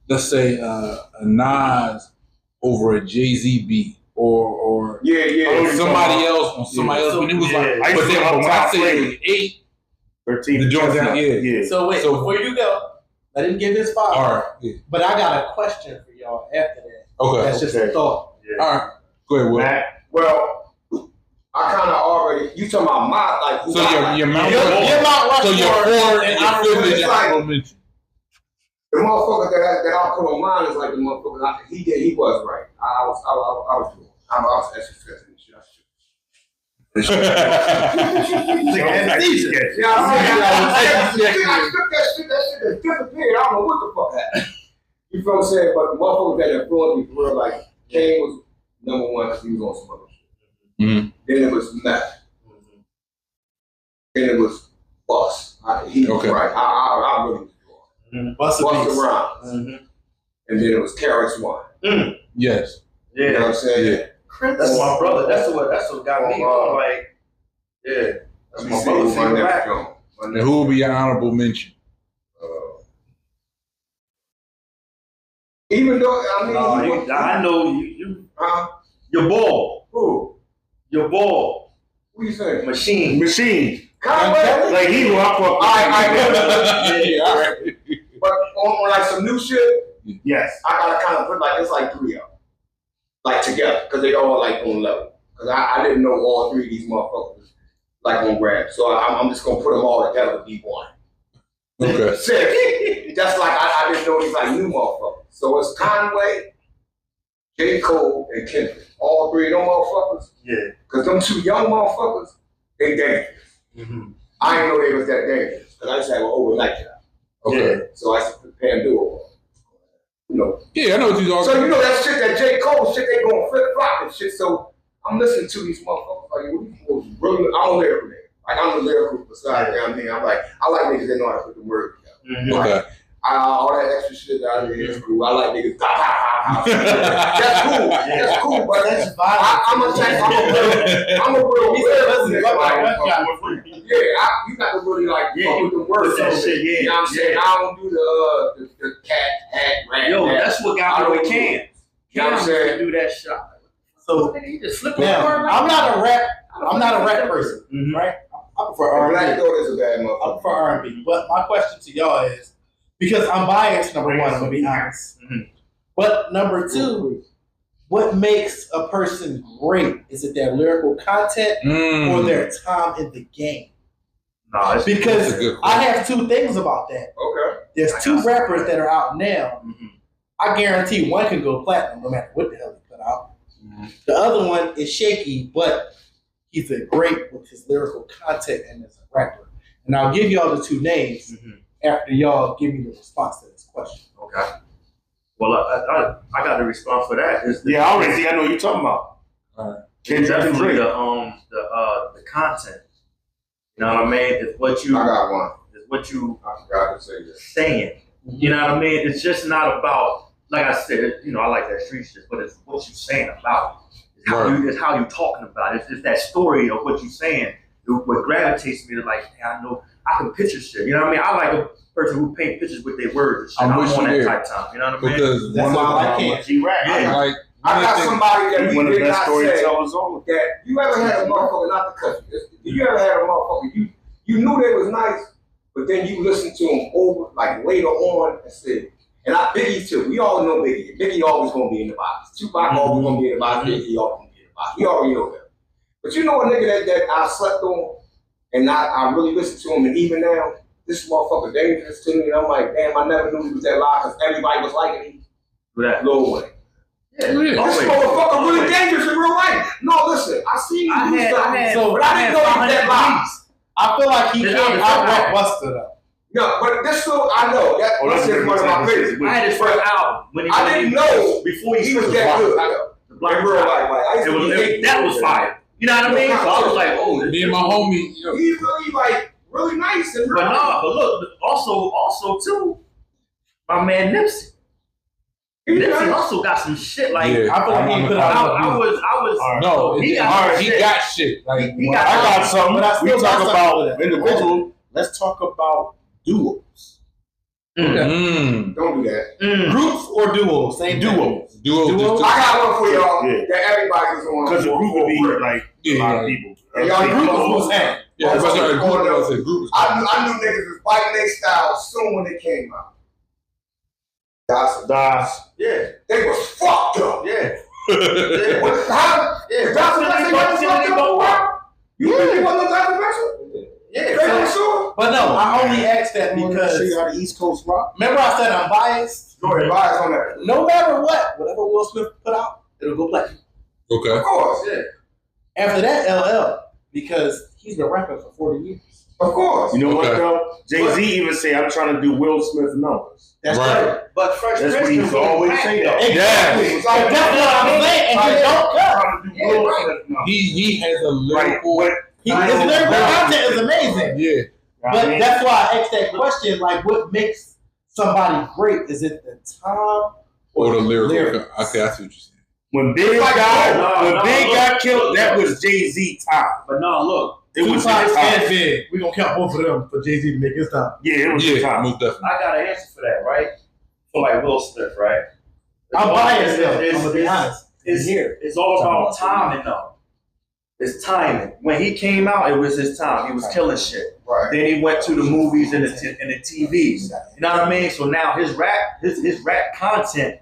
let's say a Nas over a Jay-Z beat, or somebody else on somebody else. But it was like, I used but to then have when I top say flavor. 8, 13. the joint down, yeah. So wait, So- before you go, let him give his five. All right, yeah. But I got a question for y'all after that. Okay, That's just a thought. all right, go ahead, Will. Matt, Well, I kind of already. You talking about my like? who So I like. your Mount Your Rushmore. Mount So your Rushmore 4 and your 5th is your honorable mention. The motherfucker that I put on mine is like the motherfucker. He was right. I was doing. I was actually stressing this shit. anesthesia. Yeah, I took that shit that disappeared. I don't know what the fuck happened. You feel what I'm saying? But the motherfuckers that influenced me for real, like Kane was number 1 because he was on some other shit. Mhm. Then it was Matt. Then it was Bus. He was Okay. right. I really was wrong. Bust a Busta beats. Rhymes. And then it was Carrots One. Yes. You know what I'm saying? Yeah. That's my brother. That's what got me going. Like, yeah. That's Let me my see brother. who my Favorite next rapper. joint. My And next, who will be your honorable mention? Even though I mean, I know you. Huh? Your ball. Who? Your ball. Who you saying? Machine. Conway? Like he will up. All right. But on like some new shit, Yes. I gotta kind of put like it's like 3 of them, like together, because they all like on level. Because I didn't know all 3 of these motherfuckers like on grab, so I'm just gonna put them all together to be one. Okay. Sick. That's like I didn't know these like new motherfuckers. So it's Conway, J. Cole, and Kendrick. All 3 of them motherfuckers. Yeah. Because them 2 young motherfuckers, they dangerous. Mm-hmm. I didn't know they was that dangerous. Because I just had an overnight job. Okay. Yeah. So I said, prepare and do it. You know. Yeah, I know what you're talking So you know that shit, that J. Cole shit, they going flip-flop and shit. So I'm listening to these motherfuckers like, really, I'm a lyrical nigga. Like I'm a lyrical beside you know what I mean? I'm like, I like niggas that know how to put the word together. Mm-hmm. Okay. Like, all that extra shit that I did is cool. I like niggas. That's cool. That's cool. But That's violent. I'm a real lyrical nigga. Yeah, you got to really like fuck with the words. That shit, yeah. You know what I'm saying? I don't do the cat, hat, rat. Yo, rat. that's what got me with Cam. You know what I'm saying? Do that shot. So He just flip now, I'm not a rap person, Mhm. right? I prefer And R&B. Black Thought is a bad I motherfucker. prefer R&B. But my question to y'all is, because I'm biased, number one, I'm gonna be honest. Mhm. But number two, what makes a person great? Is it their lyrical content or their time in the game? No, it's Because That's a good I have 2 things about that. Okay. There's 2 rappers that are out now. Mhm. I guarantee one can go platinum no matter what the hell he put out. The other one is shaky, but he's a great with his lyrical content and as a rapper. And I'll give y'all the 2 names after y'all give me the response to this question. Okay. Well, I got the response for that. Yeah, I already think I know what you're talking about. It's definitely the content. You know what I mean? It's what you I got one. I forgot to say this. saying. You know what I mean? It's just not about, like I said, you know, I like that street shit, but it's what you saying about it. It's how you talking about it. It's that story of what you saying. What gravitates me to like, hey, I know I can picture shit. You know what I mean? I like a person who paint pictures with their words and shit. I'm on that type time. You know what I mean? Because That's why I like him. G-Rap. Yeah. like I got somebody that One we of the did best not say storytellers on. that you ever had a motherfucker, not to cut you, you ever had a motherfucker, you knew they was nice, but then you listened to them over, like later on and said, and Biggie too, we all know Biggie. Biggie always gonna be in the box. Tupac always gonna be in the box, Biggie always gonna be in the box. We already know that. But you know a nigga that I slept on, and I really listened to him, and even now, this motherfucker dangerous to me, and I'm like, damn, I never knew he was that live, because everybody was liking him. Lil Wayne. Yeah. This motherfucker really dangerous in real life. No, listen, I seen you do stuff, but I didn't know he was that live. I feel like he can't out-rap Busta though. No, but this still, I know, that's one of my favorites. I had his first album when I didn't know before he was that good. In real life, like, I used to that was fire. You know what I mean? So I was like, oh, me and my homie, he's really like really nice and real. but look, also too, my man Nipsey. Nipsey also got some shit like. Yeah. I feel like he put out. I was. no, he got he got shit. Like He I got got something. But I still We got talk something about with it. individual. Let's talk about duos. Don't do that. Groups or duos? Same Duos. duo. I got one for y'all Yeah. that everybody was on. Because the group would be like a lot of people. And y'all group was hang. Yeah, that's right. Group. I knew niggas was fighting their style soon when it came out. Das. Yeah. They was fucked up. Yeah. How? Yeah. That's what they was fucked up. You think he wasn't that special? Yeah. But no, I only asked that Show because you how the East Coast rock. remember I said I'm biased. Go ahead, advise on that. No matter what, whatever Will Smith put out, it'll go platinum. Okay. Of course, yeah. After that, LL, because he's been rapping for 40 years. Of course. You know what Okay. though? Jay-Z even say I'm trying to do Will Smith numbers. That's Right. But Fresh That's what Prince he's always say though. Exactly. Yeah. It's like, That's what I'm saying, and he don't cut. Trying to do Yeah, Will right. Smith numbers. He has a Like lyrical. what? His lyrical content is amazing. Yeah. But that's why I asked that question, like what makes somebody great? Is it the time Or the lyrical. lyrics? Okay, I see what you're saying. When Big No, got killed, that was Jay-Z time. But no, look, It was his Tupac time. and Big. We're gonna count both of them for Jay-Z to make his time. Yeah, it was his Yeah, time. most definitely. I got an answer for that, right? For like Will Smith, right? I'm biased though. I'm gonna be honest. It's all about timing though. It's timing. When he came out, it was his time. He was killing shit. Right. Then he went to the movies and the TVs. You know what I mean? So now his rap content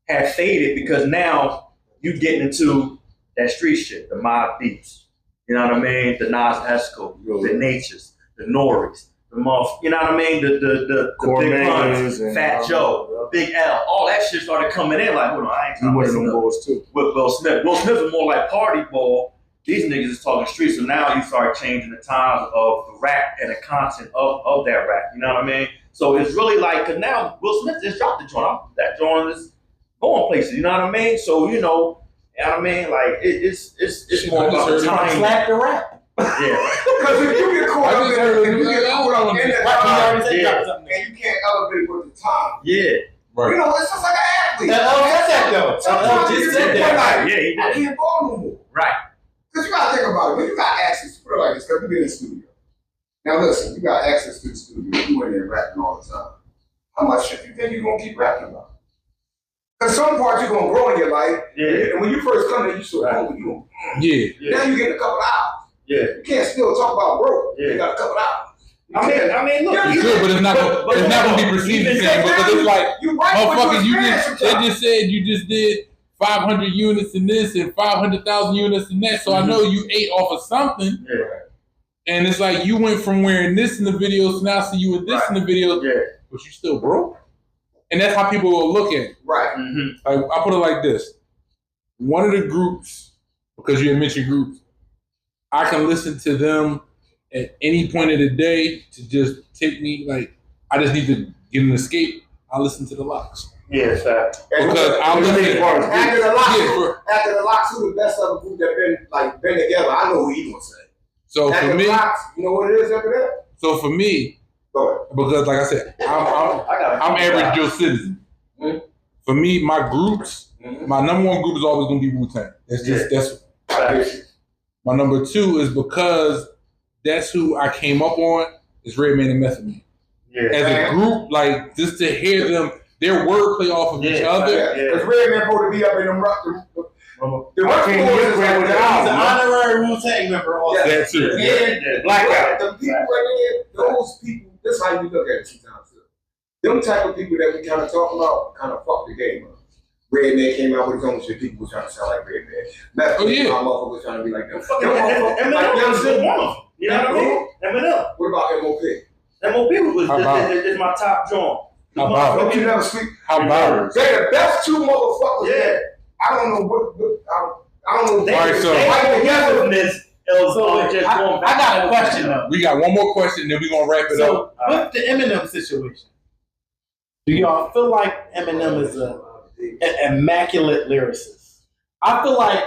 had faded because now you getting into that street shit, the mob beats. You know what I mean? The Nas Esco, the Natures, the Norries, the you know what I mean? The Big Puns, Fat Joe, Big L, all that shit started coming in like, hold on, I ain't trying to listen to with Will Smith. Will Smith was more like party ball. These niggas is talking street, so now you start changing the times of the rap and the content of that rap. You know what I mean? So it's really like, cause now Will Smith just dropped the joint. That joint is going places. You know what I mean? So you know what I mean? Like it's more about the time. Slap the rap. Yeah. Because if you get caught up in that, and you can't elevate with the time. Yeah. Right. You know, it's just like an athlete. That's that though. Sometimes you Just get said to that. like, Yeah, I can't ball no more. Right. Because you got to think about it. When you got access, put it like this, because we be in the studio. Now listen, you got access to the studio. You in there rapping all the time. How much shit you think you're going to keep rapping about? Because some parts you're going to grow in your life. Yeah. And when you first come in, you so hungry. Yeah. Now you get a couple hours. Yeah. You can't still talk about broke. Yeah. You got a couple hours. I mean, look. It's good, but it's not gonna be perceived the same because it's like, motherfucker, they just said you just did 500 units in this and 500,000 units in that, so I know you ate off of something. Yeah. And it's like you went from wearing this in the videos to now see you with this in the videos, but you still broke. And that's how people will look at it. Right. Mm-hmm. Like, I put it like this: one of the groups, because you had mentioned groups, I can listen to them at any point of the day to just take me, like, I just need to get an escape. I listen to the Locks. Yeah, fact. Because I listen after the Locks, who the best other group that been together? I know who he gonna say. So after for me, Locks, you know what it is after that? So for me, because like I said, I'm average Joe citizen. Mm-hmm. For me, my groups, my number one group is always gonna be Wu-Tang. That's my number two is because that's who I came up on is Redman and Method Man. Yeah. As a group, like just to hear them, their wordplay off of each other. Because Redman supposed to be up in them rock. The He's an honorary Wu-Tang member also. That too. Blackout. The people right there, those people, this is how you look at it sometimes. Them type of people that we kind of talk about kind of fuck the game up. Redman came out with his own shit. People were trying to sound like Redman. My motherfucker was trying to be like them. Eminem still one of them. You know what I mean? Eminem. What about M.O.P.? M.O.P. is my top joint. How about Don't you never speak? How about it? They're the best two motherfuckers. Yeah. I don't know what. I don't know. They fight together. I got a question though. We got one more question, then we're gonna wrap it up. With the Eminem situation, do y'all feel like Eminem is an immaculate lyricist? I feel like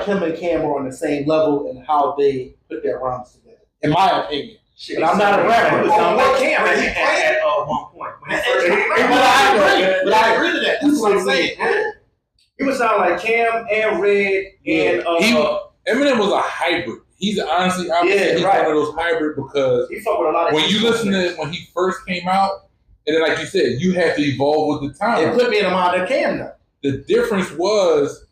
him and Cam are on the same level in how they put their rhymes together. In my opinion. But I'm not a rapper. It sounds like Cam at one point. But I agree to that. That's what I'm saying. He would sound like Cam and Red and Eminem was a hybrid. He's honestly, I would say he's one of those hybrid because he fuck with a lot of when you listen to when he first came out, and then like you said, you have to evolve with the time. It put me in a mind of Cam now. The difference was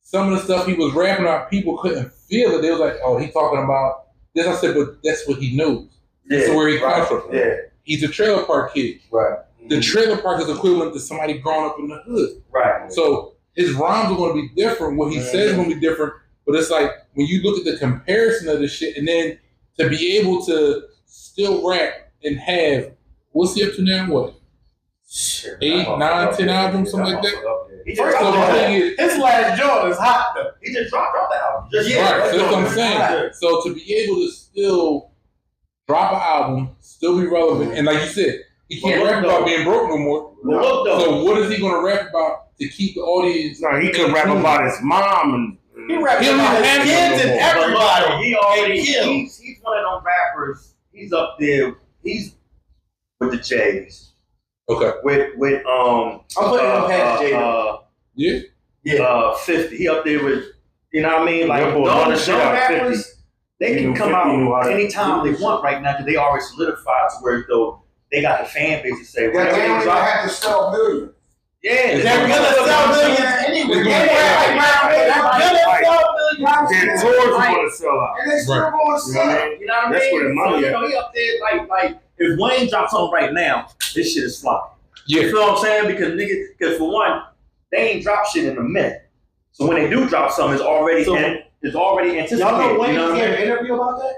some of the stuff he was rapping about, people couldn't feel it. They was like, "Oh, he talking about this." I said, "But that's what he knows. That's where he comes from. Yeah, he's a trailer park kid. Right. The trailer park is equivalent to somebody growing up in the hood. Right. So his rhymes are going to be different. What he says is going to be different. But it's like when you look at the comparison of the shit, and then to be able to still rap and have what's he up to now? What? 8, 9, 10 albums, something like that. His last joint is hot though. He just dropped the album. Right, so that's what I'm saying. So to be able to still drop an album, still be relevant, and like you said, he can't rap about being broke no more. So what is he going to rap about to keep the audience? No, he could rap about his mom and he raps about his kids and everybody. He's one of them rappers. He's up there. He's with the J's. Okay. With I'm putting him past Jada. Yeah. 50. He up there with, you know what I mean? Like those rappers, they can come out anytime they want right now because they already solidified to where though they got the fan base to say, they don't even have to sell millions. Yeah, They're gonna sell millions anyway. They're gonna sell millions. Their tours are going to sell out. And they still going to sell. You know what I mean? That's where the money so, at. he up there like if Wayne drops something right now, this shit is flopping. Yeah. You feel what I'm saying? Because for one, they ain't drop shit in a minute. So when they do drop something, it's already anticipated. Y'all know Wayne you know gave an interview about that?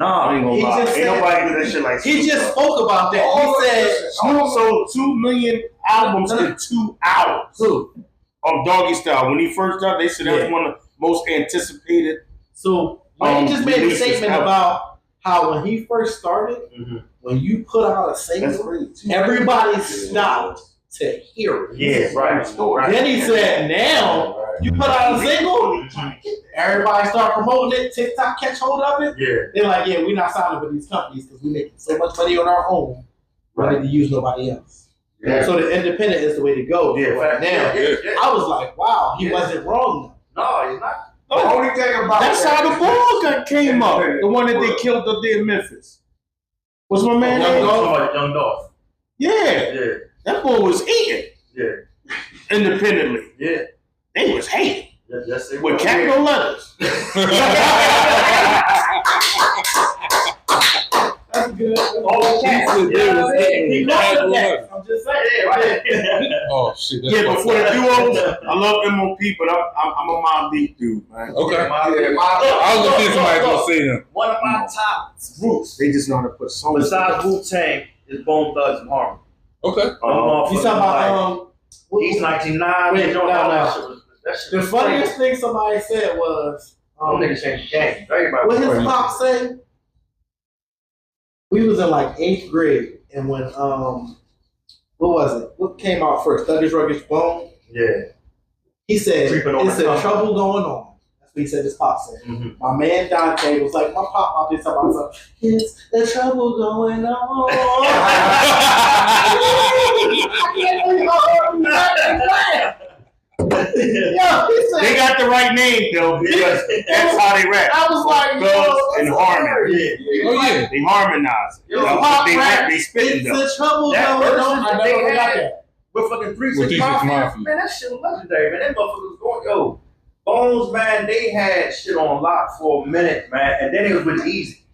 No, I ain't gonna He lie. just Ain't said- nobody do that shit like He Snoop just Dogg. spoke about that. He said, Snoop sold 2 million albums in 2 hours. Of Doggy Style. When he first dropped, they said that was one of the most anticipated. so Wayne just made a releases statement ever. about how when he first started, when you put out a That's single, crazy. everybody stopped to hear it. Yeah, right. Then he said, now you put out a single, everybody start promoting it, TikTok catch hold of it. Yeah. They're like, yeah, we're not signing with these companies because we make so much money on our own. We don't need to use nobody else. Yeah. So the independent is the way to go. Yeah, right now. I was like, wow, he wasn't wrong though. No, he's not. The only thing about That's how the ball came up. The one that they killed up there in Memphis. What's my man name? Young Dolph. Yeah. Yeah. That boy was eating. Yeah. Independently. Yeah. They was hating. Yes, they With were. capital letters. That's good. Oh, cat. He said they was hitting He with got capital the letters. next. I'm just saying. Yeah, right. Oh shit. That's Yeah, fucked before the up. duos, I love MOP, but I'm a Mob Deep dude, man. Okay. I I was gonna see somebody gonna say them. One of my top groups, They just know how to put songs. besides Wu-Tang, is Bone Thugs and Harmony. Okay. You talking about He's 99. Wait, they don't no, know no. that shit was- that shit the was funniest thing somebody said was Them niggas changed the game. Everybody what his was pop say? We was in like 8th grade, and when what was it? What came out first? Thuggish Ruggish Bone. Yeah. He said Creeping on it's the a tongue. trouble going on. That's what he said. His pop said. Mhm. My man Dante was like, my pop out there talking about something. It's the trouble going on. Yo, he said, They got the right name though, because that's how they rap. I was like, yo, Thugs that's and harmony. hilarious. Oh yeah. They harmonize. Yo, pop They rap, rap, they spitting It's though. the trouble That going version on. I that they never forgot had- that. With fucking 3 With 6 3 6 Mafia. Mafia. Man, that shit was legendary, man. Them motherfuckers going, yo. Bones, man, they had shit on lock for a minute, man. And then it was with Easy.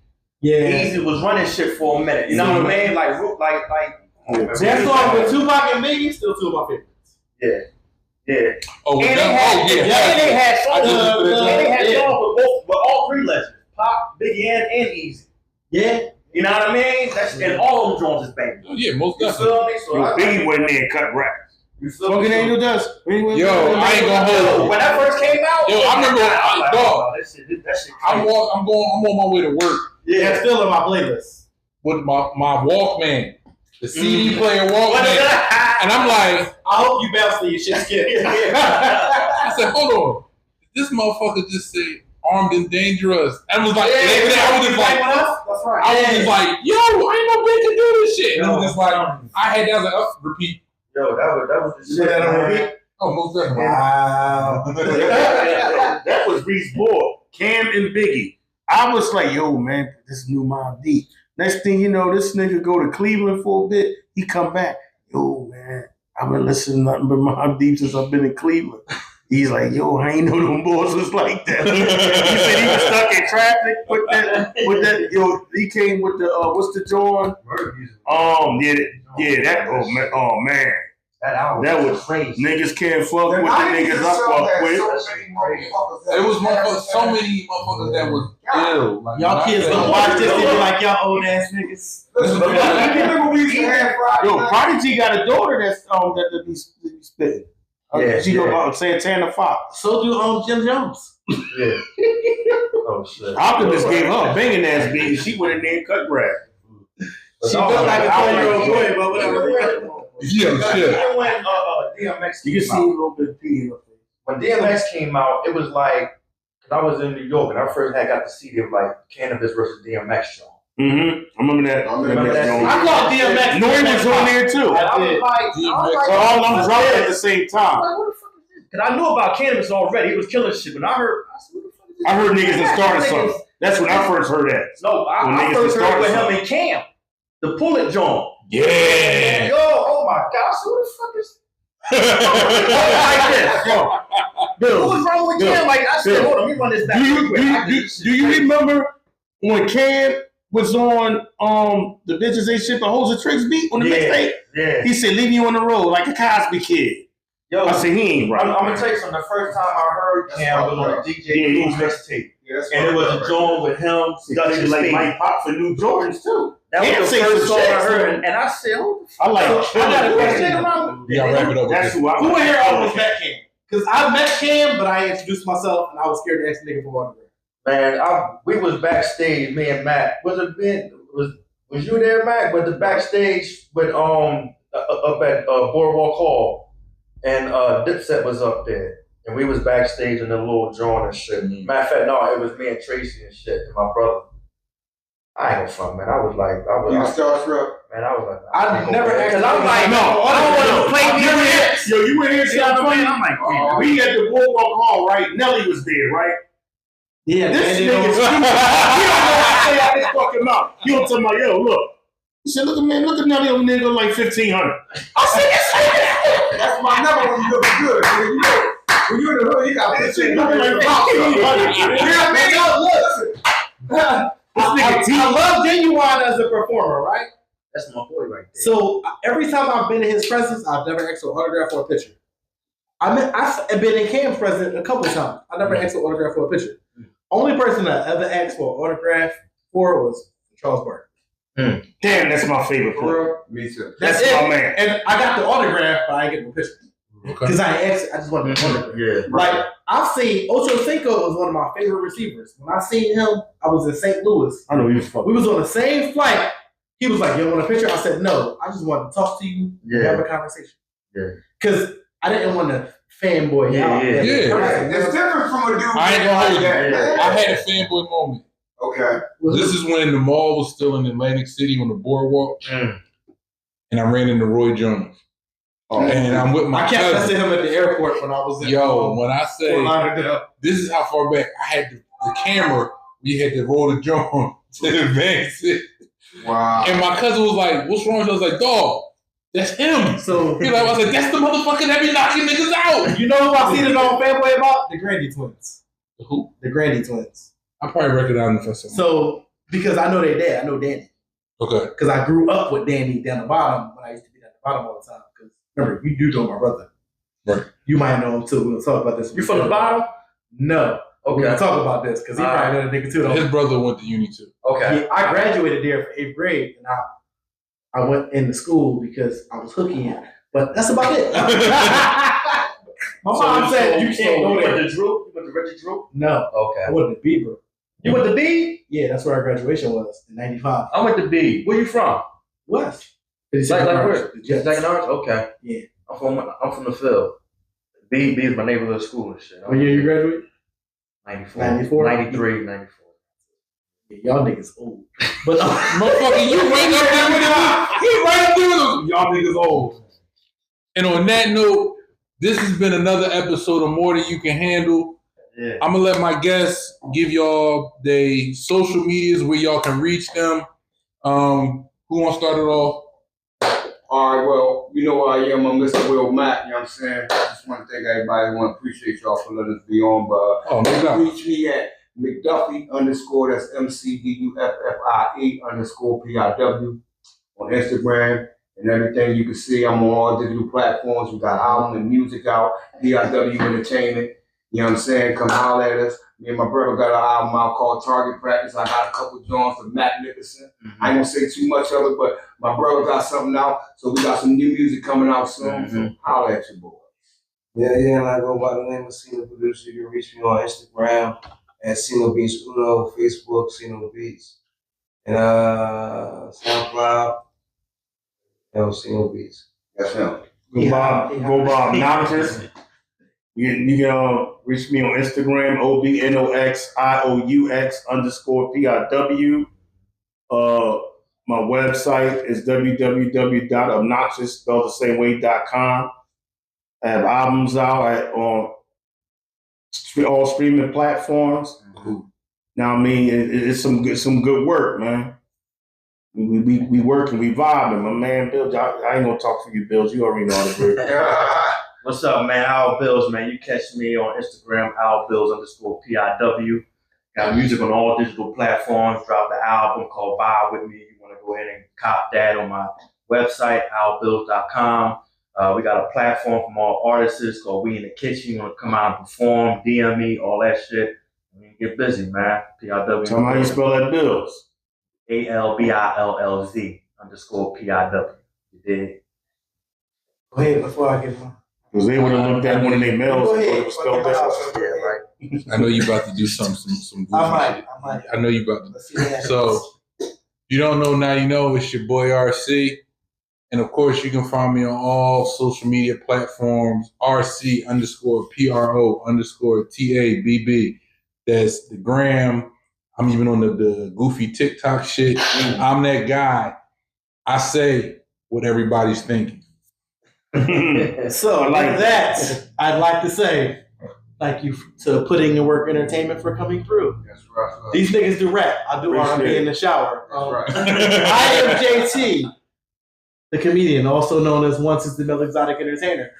Yeah. Easy was running shit for a minute. You know what I mean? That song with Tupac and Biggie, still two of my favorites. Yeah. Oh, And they that, had, oh yeah. and they had songs, I just and they had yeah. songs with all 3 legends. Pop, Biggie, and Easy. Yeah. You know what I mean? That's, and all of them joints is banging. Oh, yeah, most You definitely. feel me? So I Biggie wasn't there and cut rap. You feel Smoking me? Angel Dust. Yo, I ain't gonna hold Yo, you. when that first came out, Yo, I remember, dog. that shit I'm on my way to work Yeah, it's still in my playlist. with my Walkman, the CD player Walkman, and I'm like, I hope you bounce to your shit skip. I said, hold on, this motherfucker just said armed and dangerous, and I was like, I was just like, That's right. I was just like, yo, I ain't no bitch to do this shit. And it was just like, I had that, I was like, oh, repeat. Yo, that was the shit. that on man. repeat? Oh, most definitely. Wow. That was Reese boy, Cam and Biggie. I was like, yo, man, this new Mob Deep. Next thing you know, this nigga go to Cleveland for a bit. He come back. Yo, man, I've been listening to nothing but Mob Deep since I've been in Cleveland. He's like, yo, I ain't know them boys was like that. He said he was stuck in traffic with that. Yo, he came with the what's the joint? Oh man. That was crazy. Niggas can't fuck with the niggas I fuck with. It was motherfuckers, so many motherfuckers that was ill. Like, Y'all kids gonna watch this and be like, y'all old ass niggas. Remember we used to have Friday Yo, night? Prodigy got a daughter that's that be spitting. Yeah, She know yeah. about Santana Fox. So do Jim Jones. Yeah. Oh shit. Optimus gave her a banging ass beat and she went in there and cut grass. She looked like a 20-year-old boy, but whatever. Yeah, shit. Even when DMX You can came see a out, little bit of pee in her face. when DMX came out, it was like, cause I was in New York and I first had got the CD of like Cannabis versus DMX show. Mm-hmm. I remember that. Remember that? I called DMX. Nori was on there too. And I did. was like, So all of them dropped at the same time. what the fuck is this? Cause I knew about Cannabis already. He was killing shit. When I heard, I said, what the fuck is this? I heard niggas that started something. That's when I first heard that. No, When I niggas first started heard with him something. and Cam. The Pullet Joint. Yeah. Yo, oh my God. I said, what the fuck is Like this. Yo, Bill, what was wrong with Cam? Like I said, hold on, let me run this back. Do you remember when Cam was on the Bitches Ain't Shipping Hoes and Tricks beat on the mixtape? Yeah. He said, leave you on the road like a Cosby kid. Yo, I said, he ain't right. I'm gonna tell you something. The first time I heard Cam was on a DJ mixtape. And it was a joint with him, Dutch like Mike Pop for New Jordans too. That was the first song I heard, and I said, I like I got a question. Yeah, wrap it up. That's who I Who in here almost met Cam? Because I met Cam, but I introduced myself, and I was scared to ask the nigga for autograph. man, we was backstage, me and Matt. Was you there, Matt? But the backstage with up at Boardwalk Hall, and Dipset was up there. And we was backstage in the little drawing and shit. Mm-hmm. Matter of fact, no, it was me and Tracy and shit, and my brother. I ain't gonna front, man. I was starstruck. man, I was like, I never asked. because I'm like, I don't want to play me. Yo, you were here, You know what I mean? I'm like, damn. we at the Boardwalk Hall, right? Nelly was there, right? Yeah, This nigga, he don't know how to say out his fucking mouth. He don't tell me, yo, look. He said, look at Nelly over there, like 1,500. I said, yes, That's my number when you look good. You know, when you're in the hood, you got this shit looking like 1,500. You know what I mean? I love Genuine as a performer, right? That's my boy right there. So every time I've been in his presence, I've never asked for an autograph or a picture. I've been in Cam's presence a couple times. I never asked for an autograph or a picture. Only person I ever asked for an autograph for was Charles Barkley. Damn, that's my favorite player. Me too. That's it. my man. And I got the autograph, but I ain't get no picture. Because I asked, I just wanted the autograph. Yeah. Like, I've seen Ocho Cinco was one of my favorite receivers. When I seen him, I was in St. Louis. I know he was fucking. We was on the same flight. He was like, you want a picture? I said, no. I just wanted to talk to you and have a conversation. Yeah. Because I didn't want to fanboy out. Yeah. It's different from a dude. I ain't gonna hold you. that. I had a fanboy moment. Okay. This is when the mall was still in Atlantic City on the boardwalk, and I ran into Roy Jones. And I'm with my I kept cousin. messing him at the airport when I was in When I say this is how far back I had the camera, we had to roll the drone to the van. Wow. And my cousin was like, "What's wrong?" I was like, "Dog, that's him." So I was like, "That's the motherfucker that be knocking niggas out." you know who I seen it on fanboy about? The Grandy twins. Who? The Grandy twins. I probably recognize them for something. So because I know their dad, I know Danny. Okay. Because I grew up with Danny down the bottom when I used to be down the bottom all the time. Because remember, you do know my brother. Right. You might know him too. We'll talk about this. You from the bottom? No. Okay. We'll talk about this because he probably know the nigga too. Though. His brother went to uni too. Okay. Yeah, I graduated there for 8th grade, and I went into school because I was hooking it. But that's about it. My mom said you can't go You there. went to Drew? You went to Reggie Drew? No, Okay. I went to B, bro. You went to B? Yeah, that's where our graduation was in '95. I went to B. Where you from? West. Like where? The Jets. Second Orange? Okay. Yeah. I'm from the field. B is my neighborhood school and shit. What year you graduated? 94. 94? 93, 94. Yeah, y'all niggas old. But Motherfucker, you right up there with him. He right up there with him. Y'all niggas old. And on that note, this has been another episode of More Than You Can Handle. Yeah. I'm gonna let my guests give y'all the social medias where y'all can reach them. Who wants to start it off? All right, well, you know who I am. I'm Mr. Will Mack, you know what I'm saying? I just want to thank everybody. I want to appreciate y'all for letting us be on. But Oh, no doubt. reach me at McDuffie _ that's MCDUFFIE _ P.I.W on Instagram and everything. You can see I'm on all digital platforms. We got album and music out, P.I.W Entertainment. You know what I'm saying? Come holler at us. Me and my brother got an album out called Target Practice. I got a couple joints with Matt Nicholson. I ain't gonna say too much of it, but my brother got something out. So we got some new music coming out soon. So holler at your boy. Yeah, and I go by the name of Cino Producer. You can reach me on Instagram at Cino Beats Uno, Facebook, Cino Beats. And SoundCloud, Cino Beats. That's him. Go by Obnoxious. You can reach me on Instagram, OBNOXIOUX _PIW. My website is www.obnoxious.com. I have albums out on all streaming platforms. Now, I mean, it's some good work, man. We working, we vibing. My man, Bill, I ain't gonna talk for you, Bills. You already know how to do it. What's up, man? Al Bills, man. You catch me on Instagram, @AlBills_P.I.W. Got music on all digital platforms. Dropped an album called Vibe With Me. You want to go ahead and cop that on my website, albills.com. We got a platform from all artists called We in the Kitchen. You want to come out and perform, DM me, all that shit. Get busy, man. P.I.W. Tell me how you spell that, Bills. ALBILLZ_PIW. You did. Go ahead before I get one. Because they would have looked at one of their mails and thought it was spelled different. Yeah, right. I know you about to do some goofy I shit. might. I know you about to. Let's see what happens. So, you don't know now you know. It's your boy RC. And of course, you can find me on all social media platforms, RC_PRO_TABB. That's the gram. I'm even on the goofy TikTok shit. I'm that guy. I say what everybody's thinking. So, like that, I'd like to say thank you to Putting in Work Entertainment for coming through. That's right. These niggas do rap. I do Appreciate R&B it. in the shower. That's right. I am JT, the comedian, also known as Once is the Male Exotic Entertainer.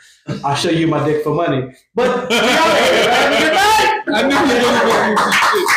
I'll show you my dick for money. But we out here. Have a good night. I knew you were going to do some shit.